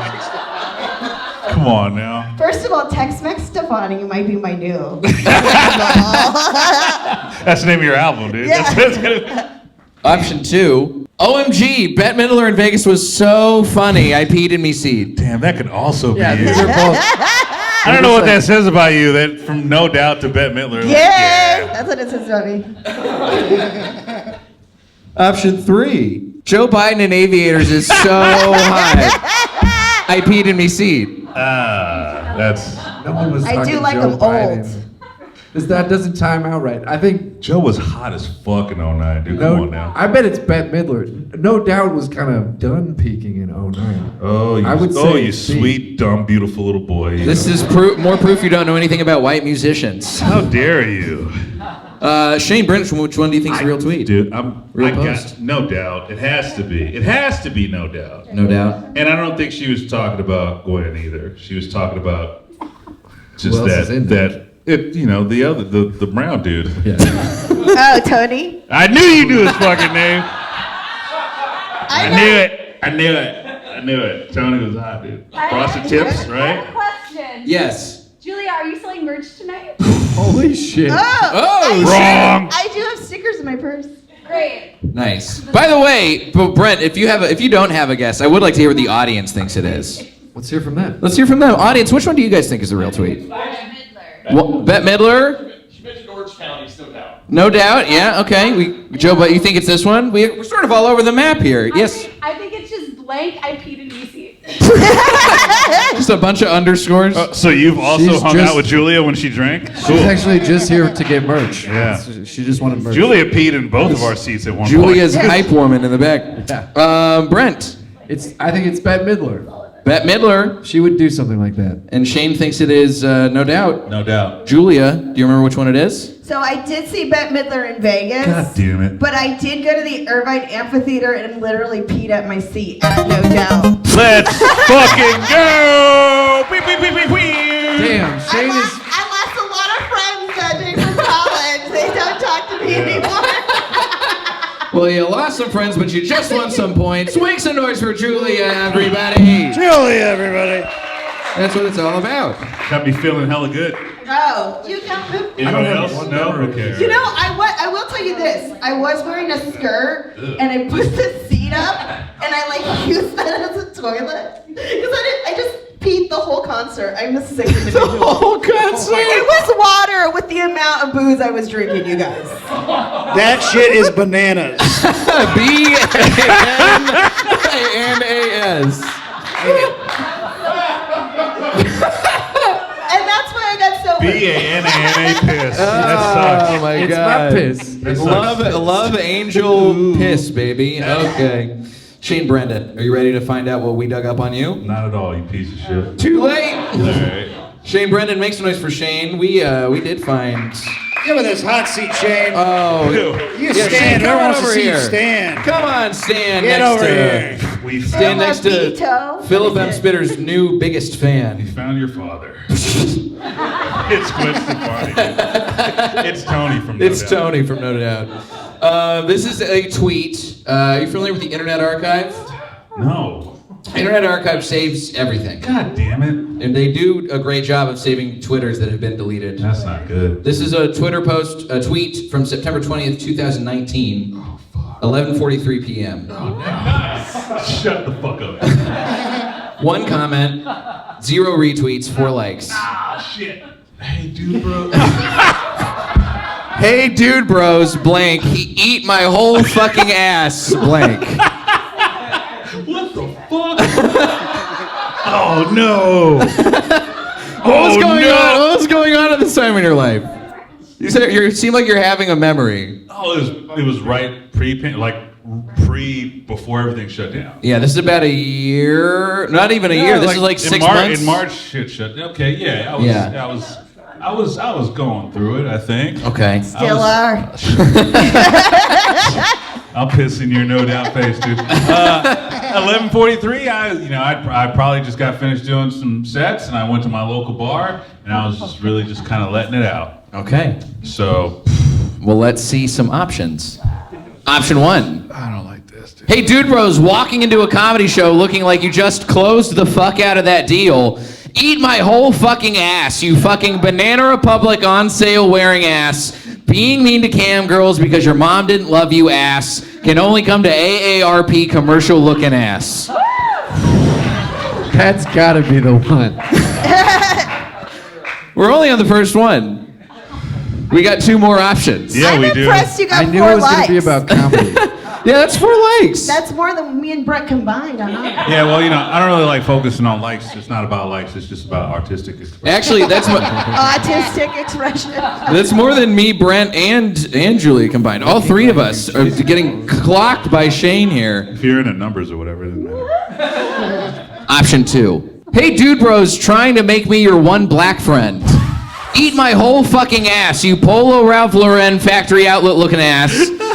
Come on now. First of all, Tex-Mex Stefani might be my new. That's the name of your album, dude. Yeah. That's gonna... Option 2, OMG, Bette Midler in Vegas was so funny. I peed in me seat. Damn, that could also Yeah, be these you. are both. I don't know what that says about you. That from No Doubt to Bette Midler. Yay! That's what it says about me. Option 3, Joe Biden in Aviators is so hot. I peed in me seat. That's... No one was I talking do like Joe him Biden. old. That doesn't time out right. I think Joe was hot as fuck in 09, dude. Come on now. I bet it's Bette Midler. No Doubt was kind of done peaking in 09. Oh, I would say you C. sweet, dumb, beautiful little boy. This is more proof you don't know anything about white musicians. How dare you? Shain Brenden, which one do you think is the real tweet? Dude, Real post. No Doubt. It has to be. It has to be No Doubt. No doubt. And I don't think she was talking about Gwen either. She was talking about just Who else is in there? the brown dude. Yeah. Oh, Tony? I knew you knew his fucking name. I knew it. Tony was hot, dude. Frosted Tips, right? Question. Yes. Julia, are you selling merch tonight? Holy shit. Oh, Wrong. I do have stickers in my purse. Great. Nice. By the way, Brent, if you don't have a guess, I would like to hear what the audience thinks it is. Let's hear from them. Let's hear from them. Audience, which one do you guys think is the real tweet? Bette Midler? She mentioned Orange County, no doubt. No doubt. Yeah. Okay. Joe, but you think it's this one? We're sort of all over the map here. Yes. I think it's just blank. I peed in your seat. Just a bunch of underscores. So you've also She's hung just- out with Julia when she drank? She's actually just here to get merch. Yeah. She just wanted merch. Julia peed in both of our seats at one Julia's point. hype woman in the back. Yeah. Brent. I think it's Bette Midler. Bette Midler. She would do something like that. And Shane thinks it is No Doubt. No Doubt. Julia, do you remember which one it is? So I did see Bette Midler in Vegas. God damn it. But I did go to the Irvine Amphitheater and literally peed at my seat, No Doubt. Let's fucking go! Beep, beep, beep, beep, beep. Damn, Shane is. I lost a lot of friends that day from college. They don't talk to me anymore. Well, you lost some friends, but you just won some points. Make some noise for Julia, everybody. Julia, everybody. That's what it's all about. Got me feeling hella good. Oh, you don't move. Anyone else? No? Okay. You know, I will tell you this. I was wearing a skirt, and I put the seat up, and I used that as a toilet. Because I just peed the whole concert. I'm a sick individual. The whole concert? It was water with the amount of booze I was drinking, you guys. That shit is bananas. B-A-N-A-N-A-S. And that's why I got so B-A-N-A-N-A piss. That sucks. Oh my It's god. my piss. That sucks. Love angel piss, baby. Okay. Shain Brenden, are you ready to find out what we dug up on you? Not at all, you piece of shit. Too late. All right. Shain Brenden, make some noise for Shane. We did find. Give me this hot seat, Shane. Oh, You yeah, stand. Shane, come Everyone on wants to over see you here. stand. Come on, stand Get next over to. here. We Stand next to Vito. Philip M. Spitter's new biggest fan. found your father. It's Gwen Stefani. It's Tony from No It's Doubt. Tony from No Doubt. This is a tweet. Are you familiar with the Internet Archive? No. Internet Archive saves everything. God damn it. And they do a great job of saving Twitters that have been deleted. That's not good. This is a Twitter post, a tweet from September 20th, 2019. 11:43 p.m. Shut the fuck up. 1 comment, 0 retweets, 4 likes. Ah, shit. Hey, dude, bro. Hey, dude, bros, blank. He eat my whole fucking ass, blank. What the fuck? Oh, no. What was going on? What was going on at this time in your life? You said you seem like you're having a memory. Oh, it was right before everything shut down. Yeah, this is about a year. Not even a year. This is like 6 months. In March, shit shut down. Okay, yeah. I was going through it, I think. Okay. Still are. I'll piss in your no doubt face, dude. 11:43. I probably just got finished doing some sets, and I went to my local bar, and I was just really just kind of letting it out. Okay. So, well, let's see some options. Option 1. I don't like this, dude. Hey, dude, bros, walking into a comedy show looking like you just closed the fuck out of that deal. Eat my whole fucking ass, you fucking Banana Republic on sale wearing ass. Being mean to cam girls because your mom didn't love you ass. Can only come to AARP commercial looking ass. That's gotta be the one. We're only on the first one. We got 2 more options. Yeah, I'm we do. impressed you got I knew 4 it was likes. gonna be about comedy. Yeah, that's 4 likes. That's more than me and Brent combined. I'm not. Yeah, well, I don't really like focusing on likes. It's not about likes. It's just about artistic expression. Actually, that's Autistic expression. that's more than me, Brent, and Julia combined. All 3 of us are getting clocked by Shain here. If you're into numbers or whatever, it doesn't matter. Option 2. Hey, dude, bros, trying to make me your one black friend. Eat my whole fucking ass, you Polo Ralph Lauren factory outlet looking ass.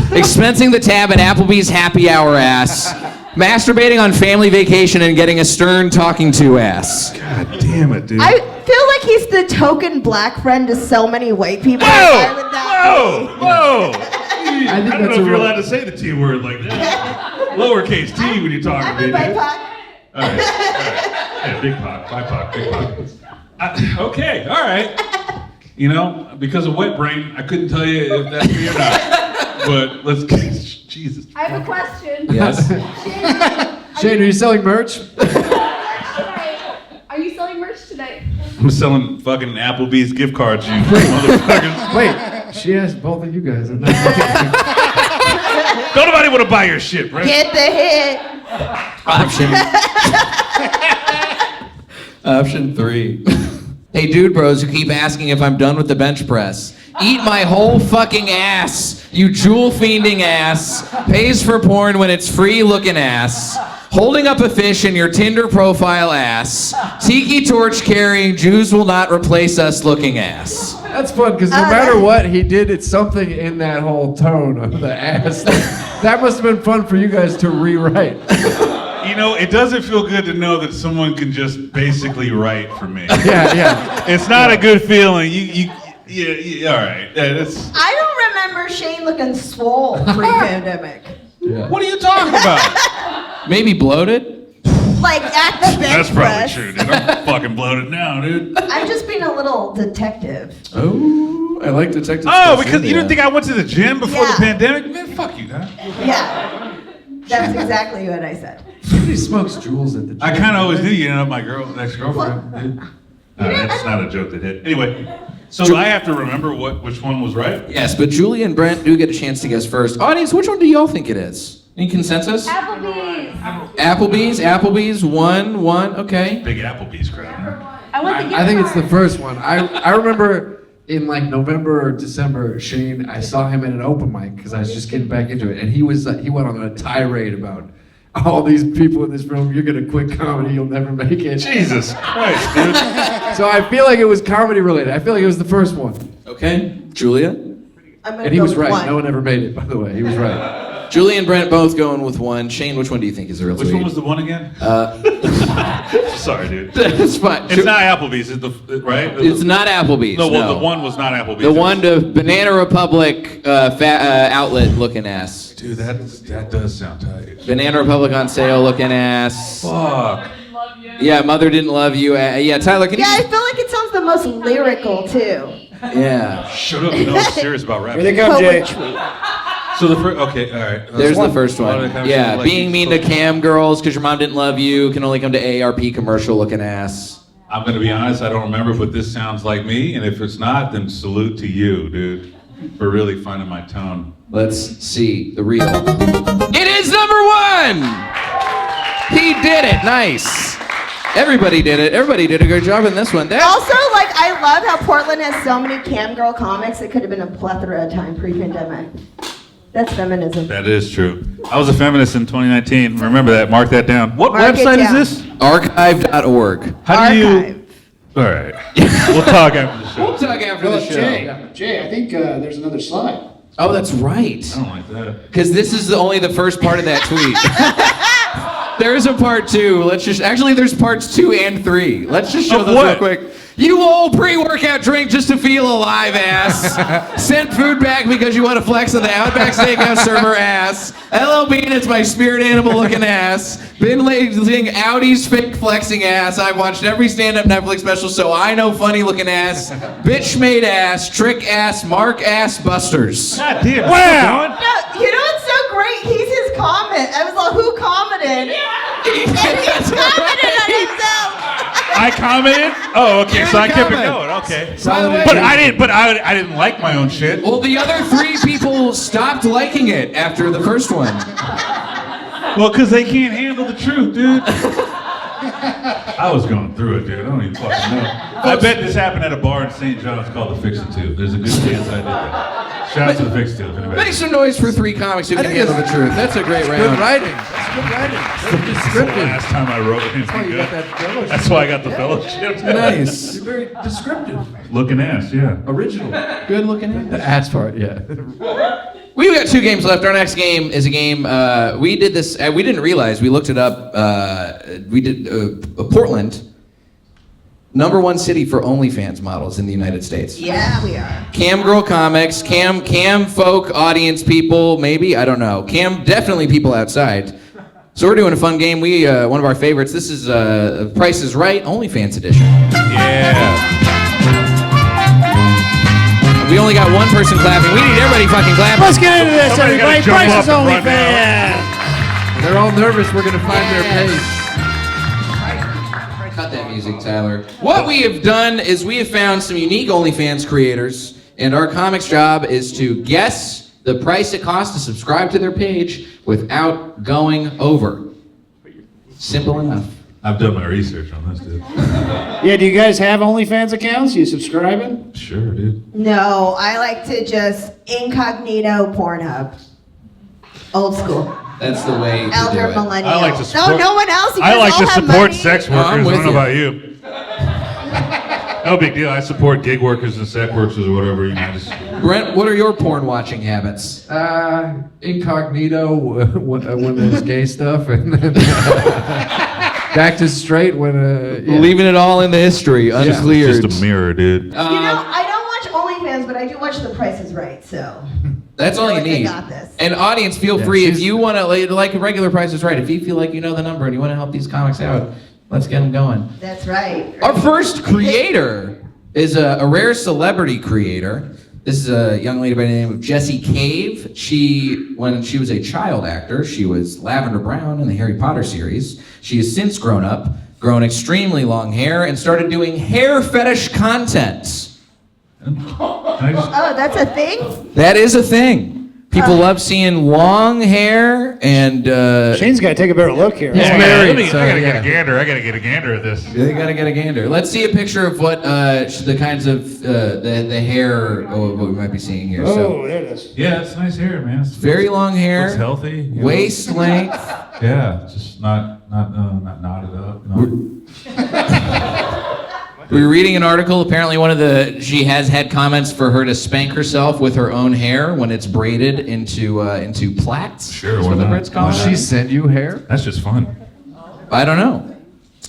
Expensing the tab at Applebee's happy hour ass. Masturbating on family vacation and getting a stern talking to ass. God damn it, dude. I feel like he's the token black friend to so many white people. Why would that Whoa! I I think don't that's know if a you're allowed to say the T word like that. Lowercase t when you talk to I'm me, a dude. BIPOC. All right. Yeah, big pot, BIPOC, big pot. Okay, all right. Because of wet brain, I couldn't tell you if that's me or not. But let's get, Jesus. I have a question. Yes. Shane, are you selling merch? Are you selling merch tonight? I'm selling fucking Applebee's gift cards, you motherfuckers. Wait, she asked both of you guys. Don't nobody want to buy your shit, right? Get the hit. Option 3. Hey, dude, bros, who keep asking if I'm done with the bench press. Eat my whole fucking ass, you jewel fiending ass. Pays for porn when it's free looking ass. Holding up a fish in your Tinder profile ass. Tiki torch carrying Jews will not replace us looking ass. That's fun because no matter what he did, it's something in that whole tone of the ass. That must have been fun for you guys to rewrite. It doesn't feel good to know that someone can just basically write for me. Yeah. It's not a good feeling. Yeah, all right. I don't remember Shane looking swole pre-pandemic. Yeah. What are you talking about? Maybe bloated? Like at the bench That's probably press. true, dude. I'm fucking bloated now, dude. I'm just being a little detective. Oh, I like detective Oh, stuff. because you didn't think I went to the gym before Yeah. the pandemic? Man, fuck you, guys. Yeah. That's exactly what I said. Somebody smokes jewels at the gym. I kind of always knew you know my ex-girlfriend. That's not a joke that hit. Anyway, so I have to remember which one was right? Yes, but Julie and Brent do get a chance to guess first. Audience, which one do y'all think it is? Any consensus? Applebee's. Applebee's, one, okay. Big Applebee's crowd. Huh? I want the gift I think it's the card. first one. I remember in like November or December, Shane, I saw him at an open mic because I was just getting back into it, and he went on a tirade about all these people in this room. You're gonna quit comedy, you'll never make it. Jesus Christ, dude. So I feel like it was comedy related. I feel like it was the first one, Okay, Julia? I'm gonna and he go was with right. one. No one ever made it, by the way. He was right. Julie and Brent both going with one. Shane, which one do you think is the real Which tweet? one was the one again? Sorry, dude. That's fine. It's not Applebee's, right? It's not Applebee's. No, well, no. the one was not Applebee's. The one to Banana Republic outlet looking ass. Dude, that does sound tight. Banana Republic on sale looking ass. Fuck. Yeah, Mother Didn't Love You. Yeah, Tyler, can you? Yeah, I feel like it sounds the most lyrical too. Yeah. Shut up, you know I'm serious about rap. Here they come, Jay. So the first, okay, all right. There's the first one. Yeah, Like being mean to cam girls because your mom didn't love you can only come to AARP commercial looking ass. I'm gonna be honest, I don't remember, but this sounds like me, and if it's not, then salute to you, dude, for really finding my tone. Let's see the real. It is number one! He did it. Nice. Everybody did it. Everybody did a good job in this one. Also, like, I love how Portland has so many cam girl comics. It could have been a plethora of time pre-pandemic. That's feminism. That is true. I was a feminist in 2019. Remember that. Mark that down. What Mark it website down. is this? Archive.org. How do you? Archive. All right. We'll talk after the show. We'll talk after the show. Jay, I think there's another slide. Oh, that's right. I don't like that. Because this is only the first part of that tweet. There is a part two. There's parts 2 and 3. Let's just show Of those what? real quick. You old pre-workout drink just to feel alive ass. Sent food back because you want to flex on the Outback Steakhouse server ass. LL Bean, it's my spirit animal looking ass. Been lazing Audi's fake flexing ass. I've watched every stand-up Netflix special, so I know funny looking ass. Bitch made ass, trick ass, Mark ass busters. God damn. Wow. No, you know what's so great? He's his comment. I was like, who commented? And he's commented on himself. I commented. Oh, okay. Here's So I the kept it comment. going. Okay. By the way- But I didn't. But I didn't like my own shit. Well, the other 3 people stopped liking it after the first one. Well, because they can't handle the truth, dude. I was going through it, dude. I don't even fucking know. I bet this happened at a bar in St. John's called the Fix It Two. There's a good chance I did that. Shout out to the Fix It Two. if anybody- Make some noise for 3 comics who can handle the truth. That's a great Good round. writing. That's good writing. That's That's the descriptive. last time I wrote anything That's why you good. got that fellowship. That's why I got the fellowship. Nice. You're very descriptive. Looking ass, yeah. Original. Good looking at The ass part, yeah. We've got 2 games left. Our next game is a game, we did this, we didn't realize, we looked it up, we did, Portland, #1 city for OnlyFans models in the United States. Yeah, we are. Cam girl comics, cam folk audience people, maybe, I don't know. Cam, definitely people outside. So we're doing a fun game. We, one of our favorites, this is Price is Right, OnlyFans edition. Yeah. We only got 1 person clapping. We need everybody fucking clapping. Let's get into this, Somebody gotta everybody. jump Price is up and run OnlyFans. They're all nervous. We're going to find their pace. Cut that music, Tyler. What we have done is we have found some unique OnlyFans creators, and our comics job is to guess the price it costs to subscribe to their page without going over. Simple enough. I've done my research on this, dude. Yeah, do you guys have OnlyFans accounts? You subscribing? Sure, dude. No, I like to just incognito Pornhub. Old school. That's the way to Elder do it. millennial. I like to support. No, no one else. You I guys like all to have support money. sex No, I'm workers. I with don't know you. about you. No big deal. I support gig workers and sex workers or whatever. You know, just Brent, what are your porn watching habits? Incognito when there's gay stuff, and then back to straight when yeah. Leaving it all in the history, uncleared. just a mirror, dude. You know, I don't watch OnlyFans, but I do watch The Price is Right, so. That's all you I need. got this. And audience, feel Yeah, free if she's- you want to, like a regular Price is Right. If you feel like you know the number and you want to help these comics out, let's get them going. That's right. Our first creator is a rare celebrity creator. This is a young lady by the name of Jessie Cave. When she was a child actor, she was Lavender Brown in the Harry Potter series. She has since grown up, grown extremely long hair, and started doing hair fetish content. Oh, that's a thing? That is a thing. People love seeing long hair and Shane's got to take a better look here. He's married, so, I gotta yeah. get a gander. I gotta get a gander at this. they gotta get a gander. Let's see a picture of what the kinds of the hair what we might be seeing here. Oh, So there it is. Yeah, it's nice hair, man. It's very long hair, looks healthy. you know. waist length. Yeah, just not knotted up. You know. We were reading an article. Apparently, she has had comments for her to spank herself with her own hair when it's braided into plaits. Sure, Is why what the not? Brits call Will it. she send you hair? That's just fun. I don't know.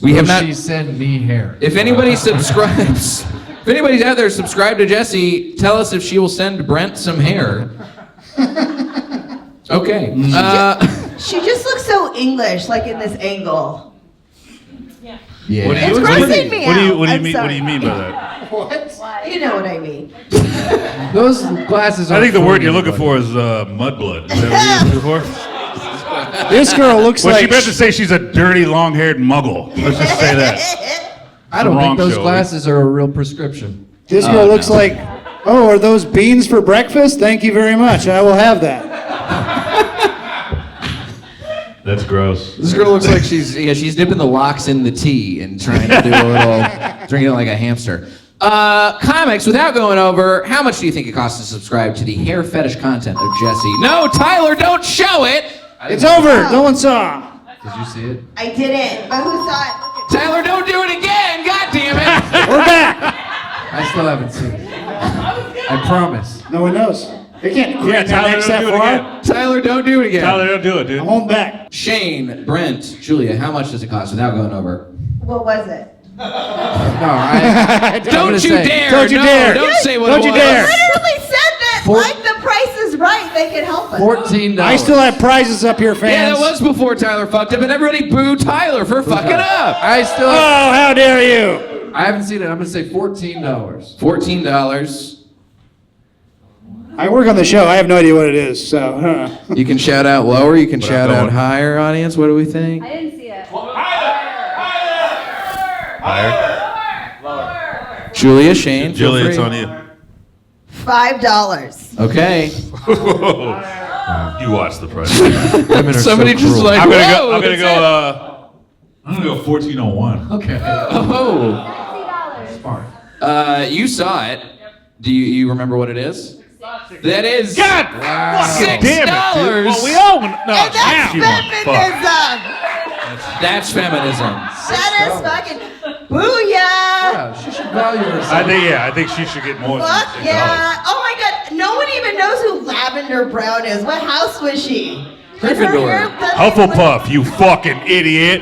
We have not. She send me hair. If anybody subscribes, if anybody's out there subscribe to Jessie, tell us if she will send Brent some hair. Okay. She just looks so English, like in this angle. Yeah. What do you, It's what do you- grossing me what do you, out. what do you I'm mean? sorry. What do you mean by that? What? You know what I mean. Those glasses. I think the aren't word you're fooling looking for is mudblood. Is that what you're looking for? This girl looks Well, like. she meant to say she's a dirty, long-haired muggle. Let's just say that. I don't Wrong think those show. glasses are a real prescription. This girl looks like. Oh, are those beans for breakfast? Thank you very much. I will have that. That's gross. This girl looks like she's dipping the locks in the tea and trying to do a little, drinking it like a hamster. Comics, without going over, how much do you think it costs to subscribe to the hair fetish content of Jessie? No, Tyler, don't show it! It's over. No one saw. Did you see it? I didn't, but who saw it? Look at Tyler, don't do it again! God damn it! We're back. I still haven't seen it. I promise. No one knows. They can't. Yeah, Tyler, next don't that do it far. again. Tyler, don't do it again. Tyler, don't do it, dude. I'm holding back. Shain, Brent, Julia, how much does it cost without going over? What was it? No, I'm Don't gonna you say- dare! Don't you No, dare. Don't say what Don't it you was. dare. Literally said that, like the Price is Right, they could help us. $14. I still have prizes up here, fans. Yeah, that was before Tyler fucked up, and everybody booed Tyler for fucking up. I still. Oh, how dare you! I haven't seen it. I'm gonna say $14. $14. I work on the show. I have no idea what it is. So. You can shout out lower. You can What shout up, out Owen? higher, audience. What do we think? I didn't see it. Higher. Julia, Shain, feel Julia, it's free. on you. $5. Okay. You watch the price. Women are Somebody so just cruel. like, I'm gonna whoa, go. I'm gonna that's go. I'm gonna go 1401. Okay. Oh. $60. You saw it. Do you remember what it is? That is God! $6. Damn it, dude. Well, we all no. And that's she won. Fuck. feminism. That's feminism. That is fucking booyah. Yeah, she should value herself. I think she should get more. Fuck than $6. yeah. Oh my god, no one even knows who Lavender Brown is. What house was she? Was her Gryffindor. hair done Hufflepuff, you fucking idiot.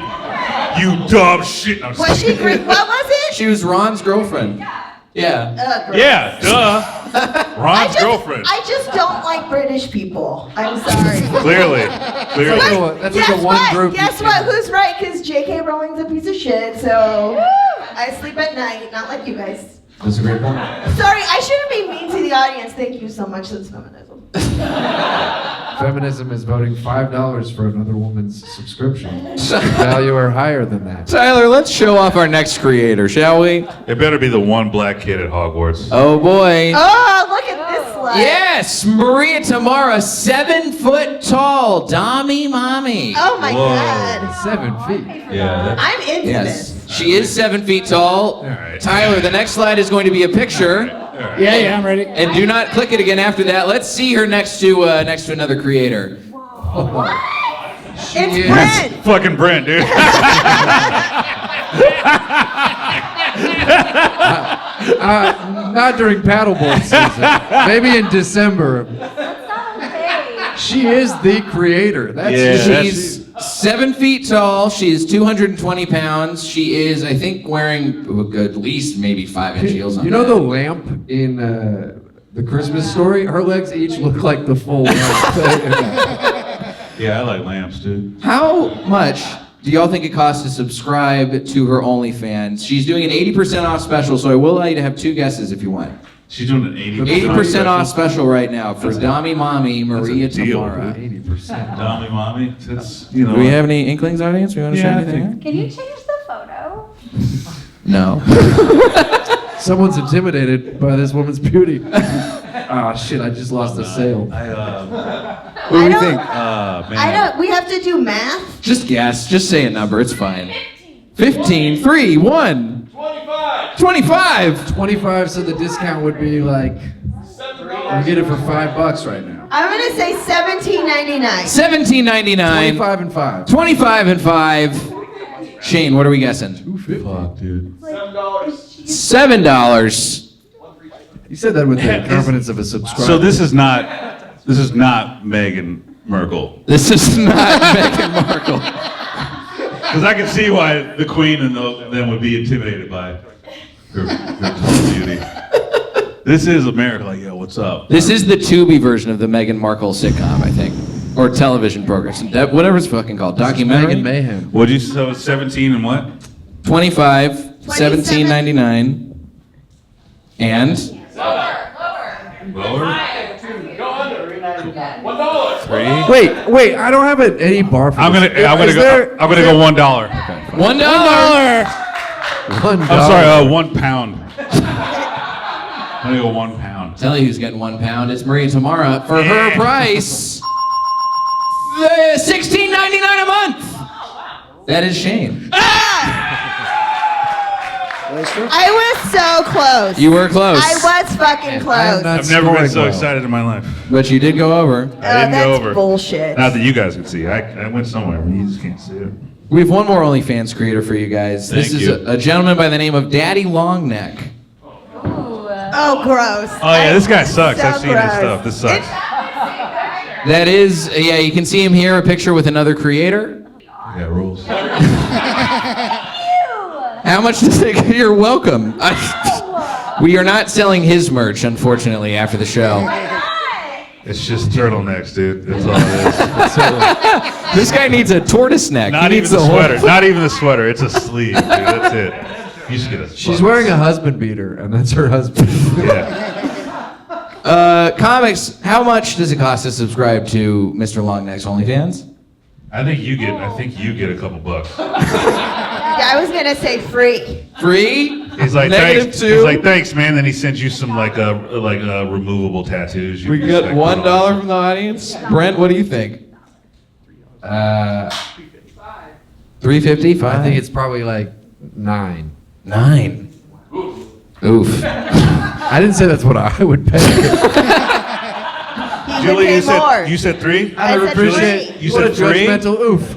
You dumb shit. No, I'm Was she just kidding. green? What was it? She was Ron's girlfriend. Yeah. Gross. Yeah, duh. Ron's girlfriend. I just don't like British people. I'm sorry. Clearly. That's like Guess a one what? group. Guess what? Who's right? Because J.K. Rowling's a piece of shit, so I sleep at night, not like you guys. That's a great point. Sorry, I shouldn't be mean to the audience. Thank you so much. That's feminism. Feminism is voting $5 for another woman's subscription. Value her higher than that. Tyler, let's show off our next creator, shall we? It better be the one black kid at Hogwarts. Oh boy. Oh, look at this slut. Yes, Maria Tamara, 7 foot tall, Dommy Mommy. Oh my Whoa. god. 7 feet. Yeah. I'm into Yes, this. she is 7 feet tall. All right. Tyler, the next slide is going to be a picture, Yeah, I'm ready. and do not click it again after that. Let's see her next to another creator. It's Brent. Fucking Brent, dude. Not during paddleboard season. Maybe in December. That's not okay. She is the creator. That's Yeah. She's 7 feet tall. She is 220 pounds. She is, I think, wearing at least maybe 5-inch heels on You know that. the lamp in the Christmas Story? Her legs each look like the full lamp. Yeah, I like lamps, dude. How much do y'all think it costs to subscribe to her OnlyFans? She's doing an 80% off special, so I will allow you to have 2 guesses if you want. She's doing an 80% off special right now for Dommy Mommy Maria That's a deal, Tamara. 80%. Dommy Mommy. That's, you know. Do we have any inklings, audience? We want to Yeah, show I anything? Can you change the photo? No. Someone's intimidated by this woman's beauty. Ah, shit, I just lost a sale. What do we don't- think? Man. I don't. We have to do math. Just guess. Just say a number. It's fine. 15, 3, 1. 25. 25, so the discount would be like, you get it for $5 right now. I'm gonna say $17.99. $17.99. 25 and 5. 25 and 5. Shain, what are we guessing? Fuck, dude. $7. You said that with the confidence of a subscriber. So this is not Meghan Merkel. This is not Meghan Markle. Because I can see why the Queen and them would be intimidated by her total beauty. This is America. Like, yo, what's up? This is the Tubi version of the Meghan Markle sitcom, I think, or television program, whatever it's fucking called, documentary. Meghan Mayhem. What'd you? So it's 17 and what? 25, $17.99, and Lower. $3. Wait, I don't have any bar for I'm this. gonna go $1. $1. $1. I'm sorry, 1 pound. I'm gonna go 1 pound. Tell you who's getting 1 pound. It's Maria Tamara for her price, $16.99 a month. That is Shain. I was so close. You were close. I was fucking close. I've never been so excited in my life. But you did go over. I didn't that's go over. bullshit. Not that you guys can see. I went somewhere where you just can't see it. We have one more OnlyFans creator for you guys. Thank This is you. a gentleman by the name of Daddy Longneck. Oh, gross. Oh yeah, this guy sucks. So I've seen his gross. stuff. This sucks. That is, yeah, you can see him here, a picture with another creator. Yeah, rules. How much does it? You're welcome. We are not selling his merch, unfortunately, after the show. It's just turtlenecks, dude. That's all it is. This guy needs a tortoise neck. Not He even needs the whole- sweater. Not even the sweater. It's a sleeve, dude. That's it. You should get a. She's wearing a husband beater, and that's her husband. Yeah. Comics, how much does it cost to subscribe to Mr. Longneck's OnlyFans? I think you get a couple bucks. Yeah, I was gonna say free. Free? He's like, thanks. -2? He's like, thanks, man. Then he sends you some like removable tattoos. You We can got just, like, $1 put on. from the audience. Brent, what do you think? $3.50? I think it's probably like 9. 9. Oof. I didn't say that's what I would pay. He Julie, would pay more. you said 3. I said appreciate free. You what a said 3. judgmental oof.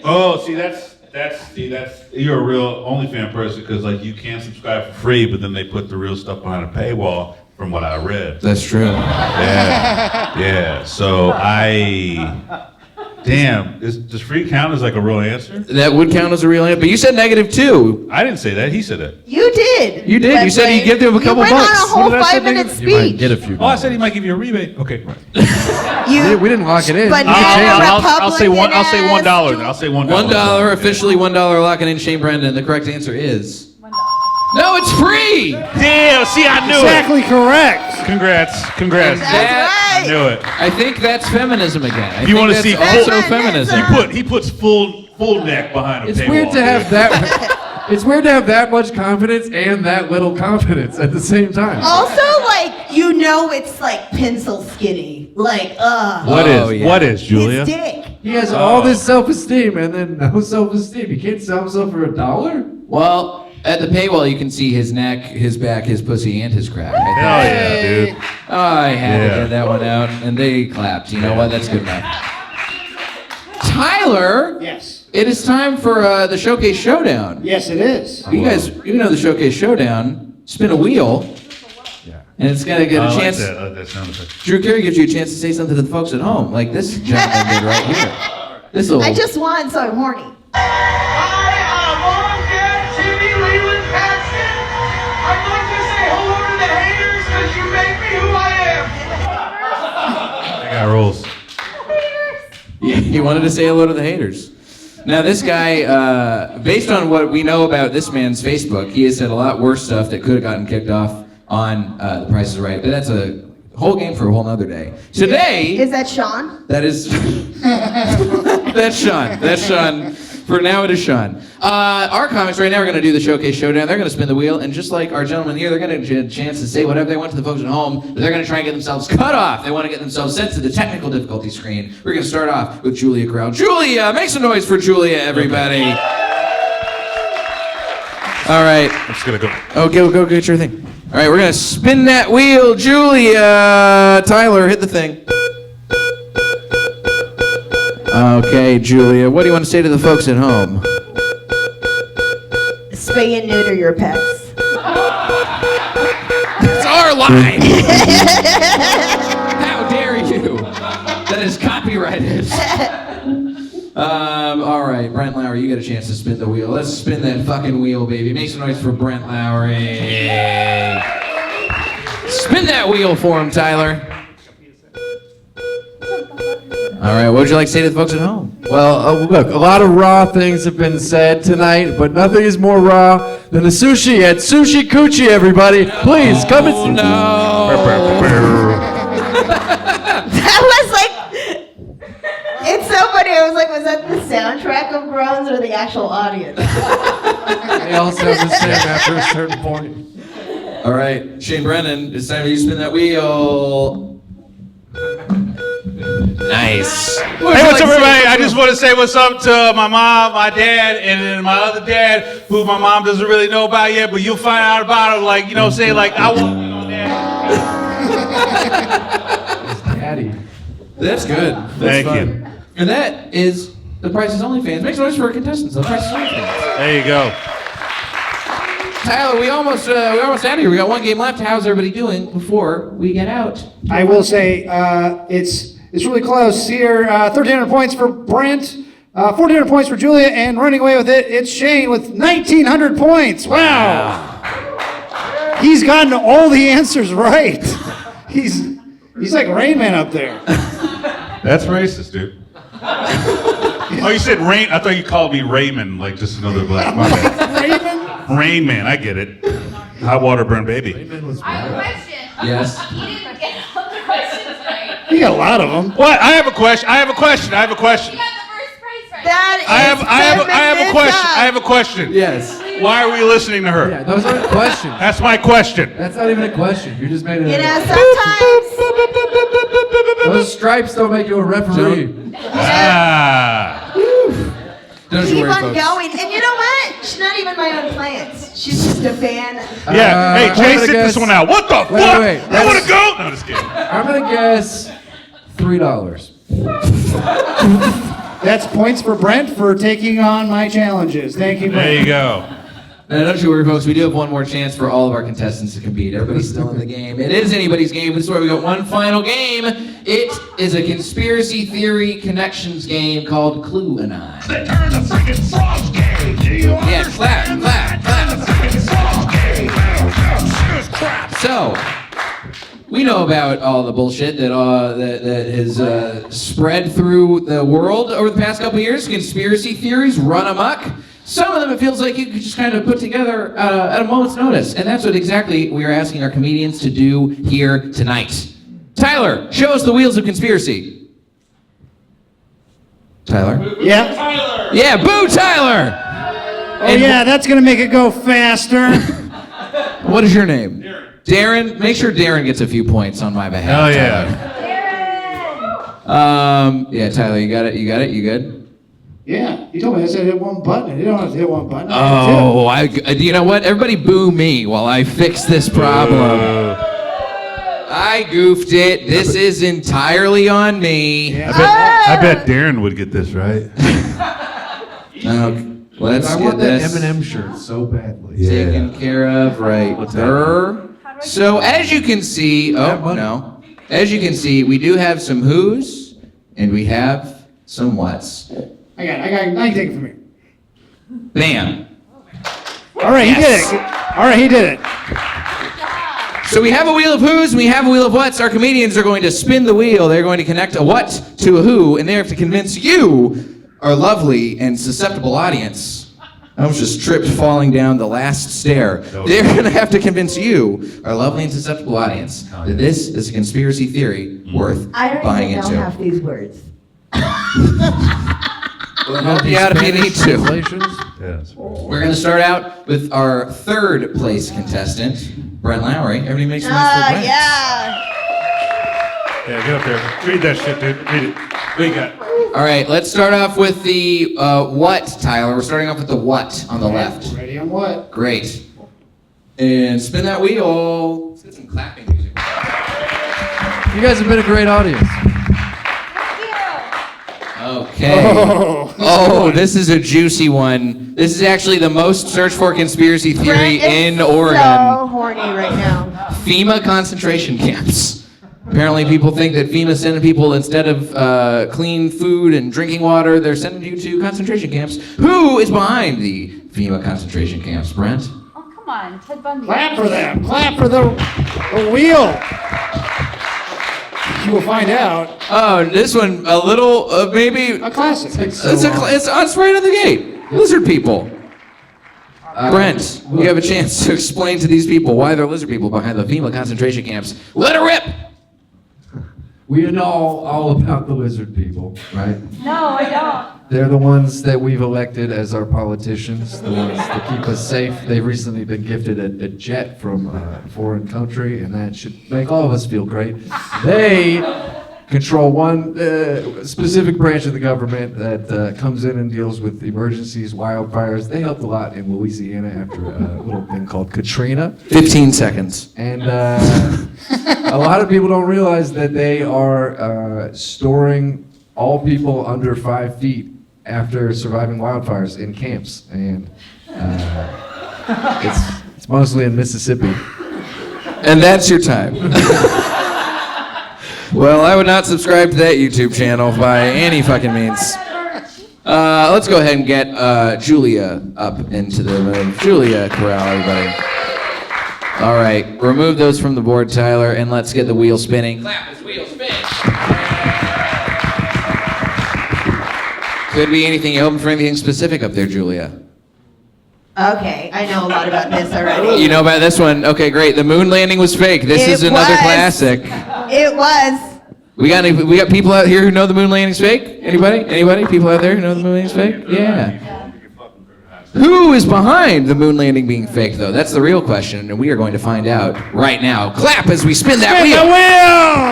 Oh, see, that's you're a real OnlyFans person because like you can't subscribe for free, but then they put the real stuff behind a paywall. From what I read. That's true. Yeah. So damn, does free count as like a real answer? That would count as a real answer, but you said -2. I didn't say that. He said it. You did. You did. You said you'd give them a couple you went bucks. on a whole What did I say, 5-minute nigga? You might speech. get a few. Oh, I said he might give you a rebate. Okay. We didn't lock it in. But You can now change it. I'll say one. I'll say $1. Then I'll say $1. $1, officially $1 locking in Shain Brenden. The correct answer is no, it's free. Damn. See, I knew Exactly correct. it. Congrats. That's I right. knew it. I think that's feminism again. I You think wanna that's see also full- feminism. He puts full neck behind a It's paywall. weird to have dude. that. It's weird to have that much confidence and that little confidence at the same time. Also, like, you know it's like pencil skinny. Like, What Oh, is? yeah. What is, Julia? his dick. He has all this self-esteem and then no self-esteem. He can't sell himself for $1? Well, at the paywall, you can see his neck, his back, his pussy, and his crack. I think. Hell yeah, dude. I had to Yeah. get that one out, and they clapped. You know what? That's good enough. Tyler, Yes. it is time for the Showcase Showdown. Yes, it is. You guys, you know the Showcase Showdown. Spin a wheel, and it's gonna get I a like chance. that. I like that sound effect. Drew Carey gives you a chance to say something to the folks at home, like this gentleman did right here. This little. I just won, so I'm horny. I got rolls. Yeah, he wanted to say hello to the haters. Now, this guy, based on what we know about this man's Facebook, he has said a lot worse stuff that could have gotten kicked off on The Price is Right. But that's a whole game for a whole nother day. Today, Is that Sean? that is... that's Sean. That's Sean. For now, it is Sean. Our comics right now are going to do the Showcase Showdown. They're going to spin the wheel, and just like our gentleman here, they're going to get a chance to say whatever they want to the folks at home, but they're going to try and get themselves cut off. They want to get themselves sent to the technical difficulty screen. We're going to start off with Julia Corral. Julia! Make some noise for Julia, everybody. All right. I'm just gonna go. Oh, go get your thing. All right, we're going to spin that wheel. Julia! Tyler, hit the thing. Okay, Julia, what do you want to say to the folks at home? Spin spay and neuter your pets. It's our line. How dare you? That is copyrighted. All right, Brent Lowrey, you got a chance to spin the wheel. Let's spin that fucking wheel, baby. Make some noise for Brent Lowrey. Spin that wheel for him, Tyler. All right, what would you like to say to the folks at home? Well, look, a lot of raw things have been said tonight, but nothing is more raw than the sushi at Sushi Coochie, everybody. Please, come and see. That was like, it's so funny. I was like, was that the soundtrack of groans or the actual audience? They all sound the same after a certain point. All right, Shain Brenden, it's time for you to spin that wheel. Nice. Hey, what's up, everybody? I just want to say what's up to my mom, my dad, and then my other dad, who my mom doesn't really know about yet, but you'll find out about him, like, you know what I'm saying? Like, I want to know that. Daddy. That's good. Thank you. And that is The Price is Only fans. Make some noise for our contestants. The Price is Only fans. There you go. Tyler, we're almost out of here. We got one game left. How's everybody doing before we get out? I will say it's really close here. 1,300 points for Brent, 1,400 points for Julia, and running away with it, it's Shain with 1,900 points. Wow. He's gotten all the answers right. He's like Rain Man up there. That's racist, dude. Oh, you said Rain? I thought you called me Raymond, like just another black man. Raven? Rain Man, I get it. Hot water burn baby. I have a question. Yes. You didn't get all the questions right. You got a lot of them. What? I have a question. You got the first price right. That I have a question. Yes. Why are we listening to her? Yeah, those aren't questions. That's my question. That's not even a question. You just made it. You know, sometimes. Those stripes don't make you a referee. Ah. Don't you Keep worry, on folks. going. And you know what? She's not even my own plants. She's just a fan. Yeah. Hey, I'm Jay, gonna sit guess- this one out. What the Wait, fuck? wait, I want to go. No, just kidding. I'm gonna guess $3. That's points for Brent for taking on my challenges. Thank you, Brent. There you go. Now, don't you worry, folks. We do have one more chance for all of our contestants to compete. Everybody's still in the game. It is anybody's game. This is why we got one final game. It is a conspiracy theory connections game called Clue and I. Yeah, clap. So, we know about all the bullshit that has spread through the world over the past couple years. Conspiracy theories run amok. Some of them it feels like you could just kind of put together at a moment's notice. And that's what exactly we are asking our comedians to do here tonight. Tyler, show us the wheels of conspiracy. Tyler? Yeah. Yeah, boo Tyler! Oh, yeah, that's going to make it go faster. What is your name? Darren. Make sure Darren gets a few points on my behalf. Hell yeah. Yeah, Tyler, you got it? You good? Yeah, you told me I said hit one button. You don't have to hit one button. Oh, you know what? Everybody boo me while I fix this problem. I goofed it. This is entirely on me. I bet Darren would get this right. Let's I get want that this M&M shirt so badly. taken care of right there. So as you can see, as you can see, we do have some who's and we have some what's. I can take it from here. Bam. All right, he did it. All right, he did it. So we have a wheel of who's and we have a wheel of what's. Our comedians are going to spin the wheel. They're going to connect a what to a who, and they have to convince you, our lovely and susceptible audience. I was just tripped falling down the last stair. They're going to have to convince you, our lovely and susceptible audience, that this is a conspiracy theory worth I don't buying even know into. half these words. We'll help you out if you need to. Yes. We're going to start out with our third place contestant, Brent Lowrey. Everybody make some noise for Brent. Yeah. Yeah, get up there. Read that shit, dude. Read it. What you got? All right, let's start off with the what, Tyler. We're starting off with the what on the left. Ready on what? Great. And spin that wheel. Let's get some clapping music. You guys have been a great audience. Okay. Oh, this is a juicy one. This is actually the most searched for conspiracy theory in Oregon. So horny right now. FEMA concentration camps. Apparently, people think that FEMA's sending people, instead of clean food and drinking water, they're sending you to concentration camps. Who is behind the FEMA concentration camps, Brent? Oh, come on, Ted Bundy. Clap for them. Clap for the wheel. You will find out. Oh, this one, a little, maybe... A classic. It's right on the gate. Lizard people. Brent, you have a chance to explain to these people why they're lizard people behind the FEMA concentration camps. Let her rip! We know all about the lizard people, right? No, I don't. They're the ones that we've elected as our politicians, the ones that keep us safe. They've recently been gifted a jet from a foreign country, and that should make all of us feel great. They control one specific branch of the government that comes in and deals with emergencies, wildfires. They helped a lot in Louisiana after a little thing called Katrina. 15 seconds. And a lot of people don't realize that they are storing all people under 5 feet after surviving wildfires in camps, and it's mostly in Mississippi. And that's your time. Well, I would not subscribe to that YouTube channel by any fucking means. Let's go ahead and get Julia up into the room. Julia Corral, everybody. All right, remove those from the board, Tyler, and let's get the wheel spinning. Clap as wheel spin. Could be anything. You hoping for anything specific up there, Julia? Okay, I know a lot about this already. You know about this one? Okay, great. The moon landing was fake. This is another classic. It was. We got people out here who know the moon landing's fake? Anybody? People out there who know the moon landing's fake? Yeah. Who is behind the moon landing being fake, though? That's the real question, and we are going to find out right now. Clap as we spin that wheel.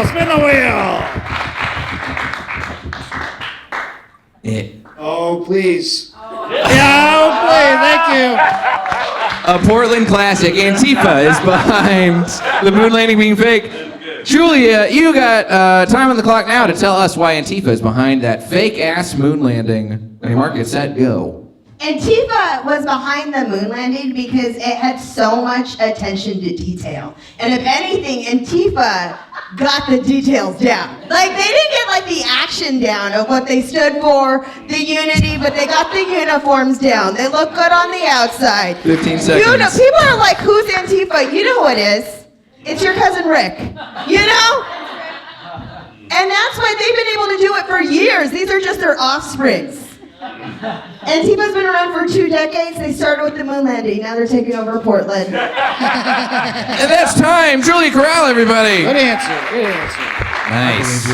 Spin the wheel! Oh, please. Yeah, oh, please, thank you. A Portland classic. Antifa is behind the moon landing being fake. Julia, you got time on the clock now to tell us why Antifa is behind that fake-ass moon landing. Ready, mark, get set, go. Antifa was behind the moon landing because it had so much attention to detail. And if anything, Antifa got the details down. Like, they didn't get, like, the action down of what they stood for, the unity, but they got the uniforms down. They look good on the outside. 15 seconds. You know, people are like, who's Antifa? You know who it is. It's your cousin Rick. You know? And that's why they've been able to do it for years. These are just their offsprings. Antifa's been around for 2 decades. They started with the moon landing. Now they're taking over Portland. And that's time. Julia Corral, everybody. Good answer. Good answer. Nice.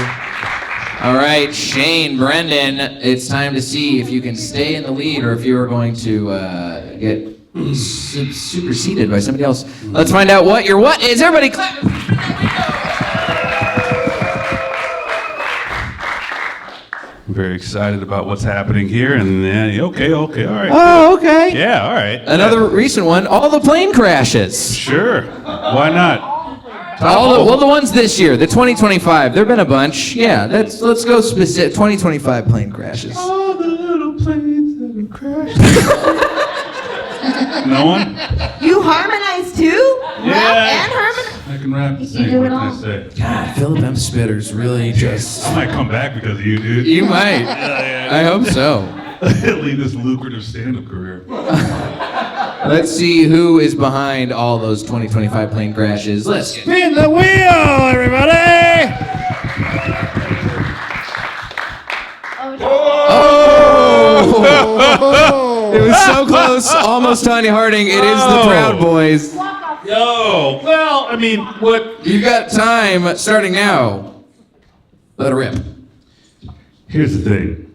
All right, Shain Brenden, it's time to see if you can stay in the lead or if you are going to get superseded by somebody else. Let's find out what your what is. Everybody clap. I'm very excited about what's happening here, and okay, all right. Oh, okay. Yeah, all right. Another recent one, all the plane crashes. Sure. Why not? The ones this year, the 2025. There've been a bunch. Yeah, let's go specific. 2025 plane crashes. All the little planes that crashed. No one? You harmonize too? Yeah. Rap and harmonize? I can rap and You sing. do What it can I all. say? God, Philip M. Spitter's really just. I might come back because of you, dude. You might. I hope so. Lead this lucrative stand-up career. Let's see who is behind all those 2025 plane crashes. Let's get. Spin the wheel, everybody! Oh! It was so close, almost Tanya Harding. It is the Proud Boys. Yo, well, I mean, what? You got time starting now. Let it rip. Here's the thing.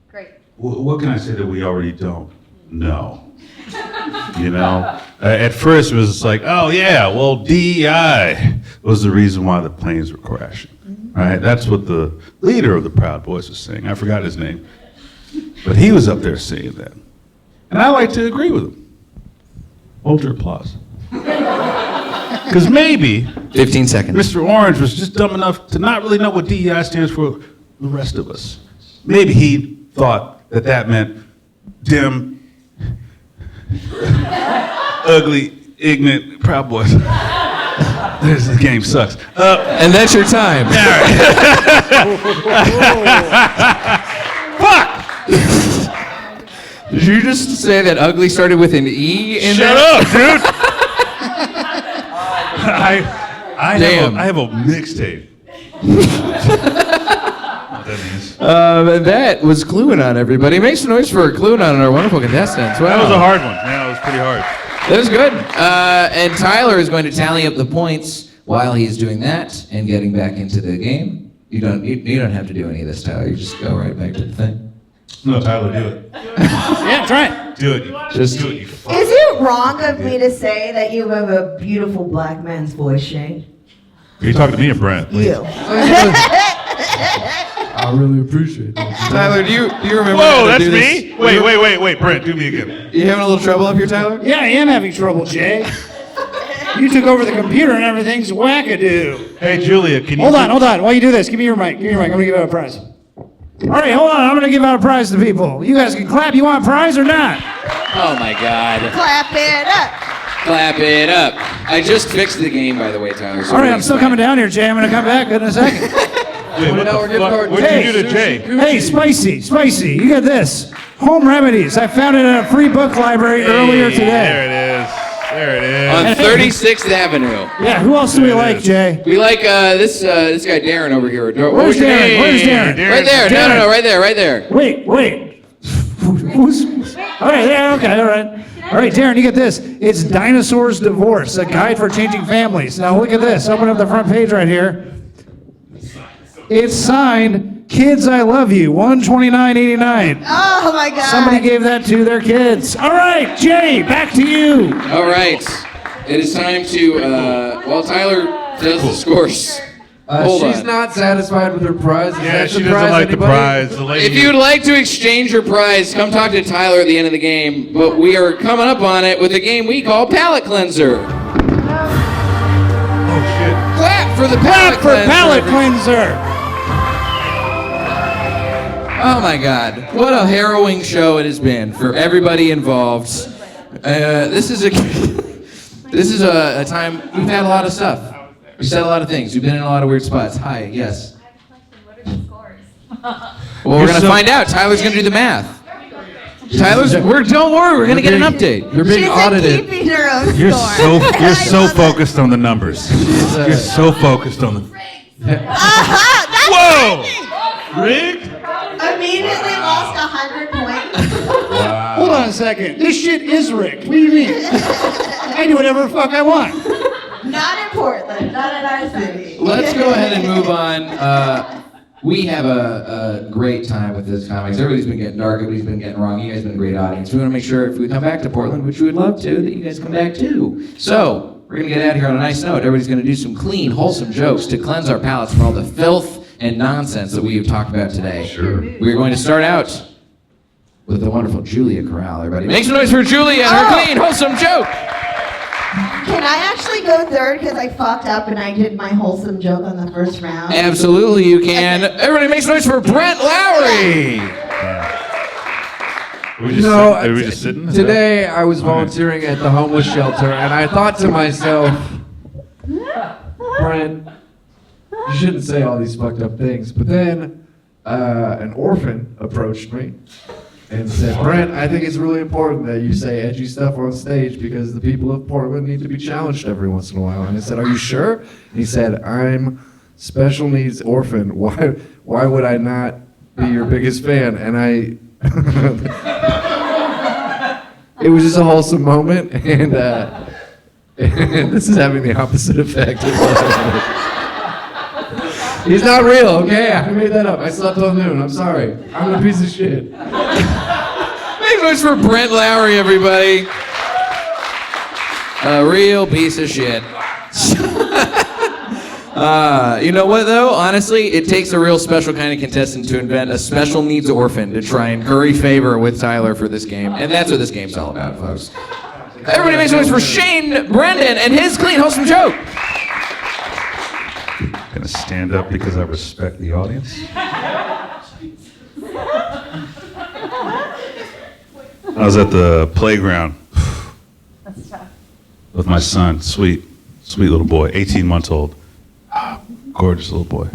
Great. What can I say that we already don't know? You know, at first it was like, oh yeah, well DEI was the reason why the planes were crashing, right? That's what the leader of the Proud Boys was saying. I forgot his name, but he was up there saying that, and I like to agree with him. Hold your applause, because maybe 15 seconds. Mr. Orange was just dumb enough to not really know what DEI stands for. The rest of us, maybe he thought that meant dim, ugly, ignorant, Proud Boys. This game sucks. And that's your time. Fuck! Did you just say that ugly started with an E in Shut there? up, dude! I Damn. have a mixtape. That was Cluing-On, everybody. Make some noise for Cluing-On and our wonderful contestants. Wow. That was a hard one. Yeah, that was pretty hard. That was good. And Tyler is going to tally up the points while he's doing that and getting back into the game. You don't have to do any of this, Tyler. You just go right back to the thing. No, Tyler, do it. Yeah, try it. Do it. Just do it. You fuck. Is it wrong of me to say that you have a beautiful black man's voice, Shane? Are you talking to me or Brent? You. I really appreciate that. Tyler, do you remember? Whoa, how to that's do this? me? Wait, Brent, do me again. You having a little trouble up here, Tyler? Yeah, I am having trouble, Jay. You took over the computer and everything's wackadoo. Hey, Julia, can you... Hold on. While you do this, give me your mic. I'm going to give out a prize. All right, hold on. I'm going to give out a prize to people. You guys can clap. You want a prize or not? Oh my God. Clap it up. Clap it up. I just fixed the game, by the way, Tyler. So All right, I'm still coming down here, Jay. I'm going to come back in a second. Wait, what the fuck? What'd you do to Jay? Hey, Spicy. You got this. Home Remedies. I found it in a free book library earlier today. There it is. On 36th Avenue. Yeah, who else do we like, Jay? We like this guy Darren over here. Where's Darren? Where's Darren? Right there. Darren. No, right there. Wait. Who's? All right, yeah, okay, all right. All right, Darren, you get this. It's Dinosaur's Divorce, a guide for changing families. Now look at this. Open up the front page right here. It's signed, Kids I Love You, $129.89. Oh my God. Somebody gave that to their kids. All right, Jay, back to you. All right. It is time to, while Tyler does the scores. Hold She's on. not satisfied with her prize. Is Yeah, that she the doesn't prize, like the anybody? prize. The lady If you'd like to exchange your prize, come talk to Tyler at the end of the game. But we are coming up on it with a game we call Palate Cleanser. Oh, shit. Clap for the Clap Palate for Cleanser. Palate Cleanser. Oh my God! What a harrowing show it has been for everybody involved. This is a time we've had a lot of stuff. We've said a lot of things. We've been in a lot of weird spots. Hi, yes. What are the scores? Well, we're gonna find out. Tyler's gonna do the math. Don't worry. We're gonna get an update. You're being She's audited. keeping her own You're score. you're so focused on the numbers. You're so focused on the... That's Whoa! rigged. Rigged? Immediately lost 100 points. Hold on a second. This shit is rigged. What do you mean? I do whatever the fuck I want. Not in Portland. Not in our city. Let's go ahead and move on. We have a great time with this comics. Everybody's been getting dark. Everybody's been getting wrong. You guys have been a great audience. We want to make sure if we come back to Portland, which we would love to, that you guys come back too. So we're going to get out of here on a nice note. Everybody's going to do some clean, wholesome jokes to cleanse our palates from all the filth and nonsense that we have talked about today. Sure. We're going to start out with the wonderful Julia Corral. Everybody make some noise for Julia and her clean, wholesome joke. Can I actually go third because I fucked up and I did my wholesome joke on the first round? Absolutely, you can. Everybody make some noise for Brent Lowrey. Are we just sitting? Today I was volunteering at the homeless shelter, and I thought to myself, Brent, you shouldn't say all these fucked up things. But then an orphan approached me and said, Brent, I think it's really important that you say edgy stuff on stage because the people of Portland need to be challenged every once in a while. And I said, are you sure? And he said, I'm special needs orphan. Why would I not be your biggest fan? And it was just a wholesome moment, and this is having the opposite effect. He's not real, okay? I made that up. I slept till noon. I'm sorry. I'm a piece of shit. Make noise for Brent Lowrey, everybody. A real piece of shit. You know what, though? Honestly, it takes a real special kind of contestant to invent a special needs orphan to try and curry favor with Tyler for this game. And that's what this game's all about, folks. Everybody make some noise for Shain Brenden and his clean, wholesome joke. Gonna stand up because I respect the audience. I was at the playground That's tough. with my son, sweet little boy, 18 months old. Gorgeous little boy.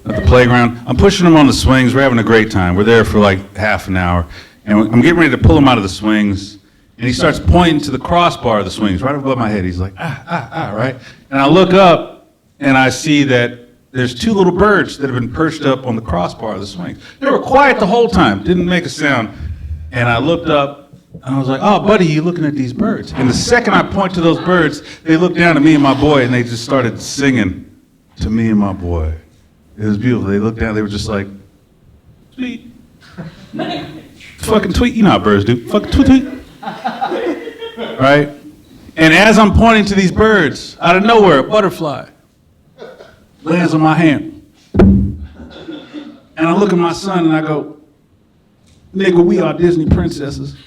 At the playground, I'm pushing him on the swings. We're having a great time. We're there for like half an hour. And I'm getting ready to pull him out of the swings. And he starts pointing to the crossbar of the swings right above my head. He's like, right? And I look up and I see that there's two little birds that have been perched up on the crossbar of the swings. They were quiet the whole time, didn't make a sound. And I looked up and I was like, oh, buddy, you looking at these birds? And the second I point to those birds, they looked down at me and my boy and they just started singing to me and my boy. It was beautiful. They looked down, they were just like, tweet. Fucking tweet. You know how birds do. Fucking tweet. Right? And as I'm pointing to these birds, out of nowhere, a butterfly lands on my hand. And I look at my son and I go, nigga, we are Disney princesses.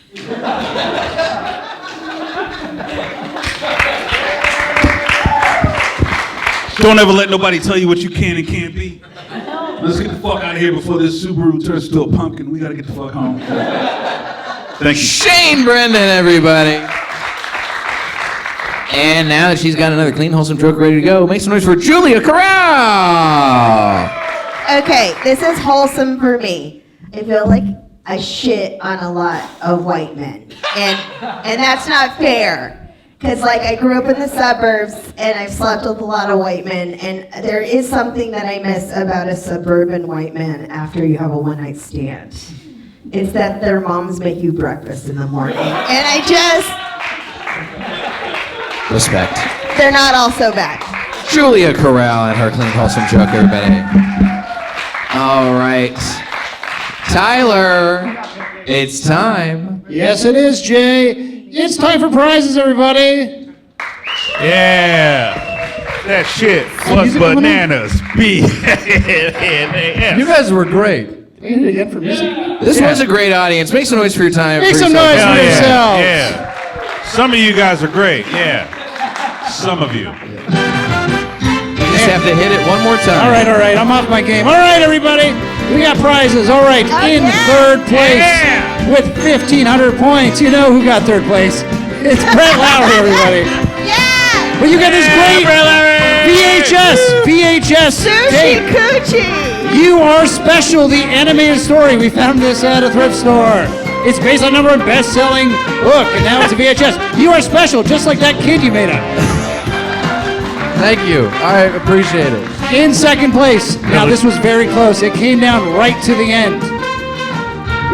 Don't ever let nobody tell you what you can and can't be. Let's get the fuck out of here before this Subaru turns into a pumpkin. We gotta get the fuck home. Thank you. Shain Brenden, everybody. And now that she's got another clean, wholesome joke ready to go, make some noise for Julia Corral. Okay, this is wholesome for me. I feel like I shit on a lot of white men. And that's not fair. Because, like, I grew up in the suburbs, and I've slept with a lot of white men, and there is something that I miss about a suburban white man after you have a one-night stand. It's that their moms make you breakfast in the morning. And I just... Respect. They're not all so bad. Julia Corral and her clean, wholesome joke, everybody. All right. Tyler, it's time. Yes, it is, Jay. It's time for prizes, everybody. Yeah. That shit was bananas. B-A-N-A-S. You guys were great. Again for music. This was a great audience. Make some noise for your time. Make some noise for yourselves. Yeah. Some of you guys are great. Yeah. Some of you. You just have to hit it one more time. All right. I'm off my game. All right, everybody. We got prizes. All right. In third place with 1,500 points. You know who got third place. It's Brent Lowrey, everybody. Yeah! Well, you got this great VHS tape. Coochie! You Are Special, the animated story. We found this at a thrift store. It's based on a number one best-selling book, and now it's a VHS. You are special, just like that kid you made up. Thank you. I appreciate it. In second place. Now, this was very close. It came down right to the end.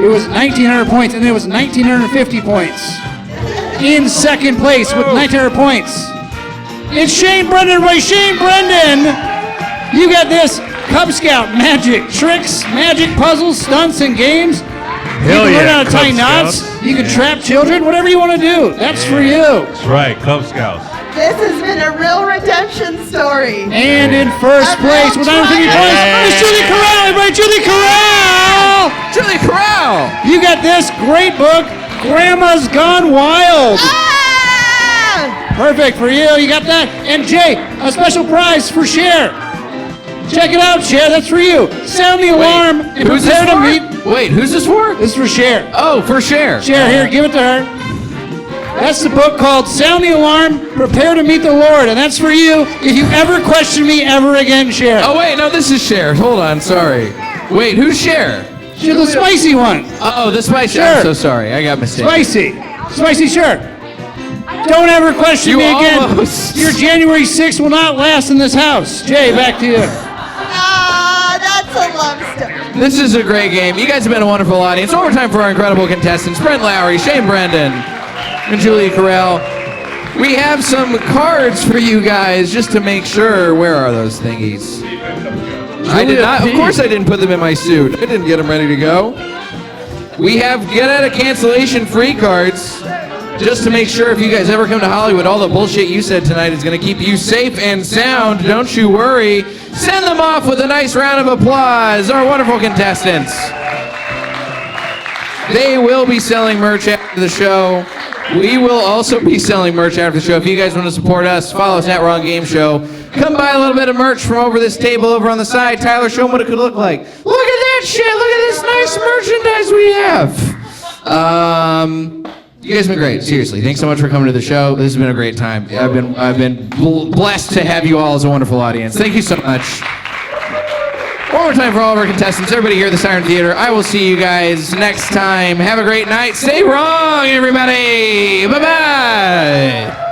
It was 1,900 points, and then it was 1,950 points. In second place with 1,900 points, it's Shain Brenden, everybody. Shain Brenden. You got this. Cub Scout magic tricks, magic puzzles, stunts, and games. Hell you can learn yeah, how to tie Cub knots. Scouts. You can trap children. Whatever you want to do. That's for you. That's right, Cub Scouts. This has been a real redemption story. And in first place with 150 points is Julia Corral. Everybody, Julia Corral. Julia Corral. You got this great book, Grandma's Gone Wild. Ah! Perfect for you. You got that. And Jay, a special prize for Cher. Check it out, Cher. That's for you. Sound the alarm and Who's this prepare to for? meet. Wait, who's this for? This is for Cher. Oh, for Cher. Cher, here, give it to her. That's the book called Sound the Alarm, Prepare to Meet the Lord. And that's for you if you ever question me ever again, Cher. Oh, wait, no, this is Cher. Hold on, sorry. Wait, who's Cher? She's the spicy one. Oh, the spicy. Sure. I'm so sorry. I got mistaken. Spicy Cher. Don't ever question me again. almost- Your January 6th will not last in this house. Jay, back to you. Ah, that's a love story. This is a great game. You guys have been a wonderful audience. One more time for our incredible contestants, Brent Lowrey, Shain Brenden, and Julia Corral. We have some cards for you guys just to make sure. Where are those thingies? I did not. Of course I didn't put them in my suit. I didn't get them ready to go. We have get out of cancellation free cards just to make sure if you guys ever come to Hollywood, all the bullshit you said tonight is going to keep you safe and sound. Don't you worry. Send them off with a nice round of applause, our wonderful contestants. They will be selling merch after the show. We will also be selling merch after the show. If you guys want to support us, follow us at Wrong Game Show. Come buy a little bit of merch from over this table over on the side. Tyler, show them what it could look like. Look at that shit. Look at this nice merchandise we have. You guys have been great. Seriously, thanks so much for coming to the show. This has been a great time. I've been blessed to have you all as a wonderful audience. Thank you so much. One more time for all of our contestants, everybody here at the Siren Theater. I will see you guys next time. Have a great night. Stay wrong, everybody. Bye-bye.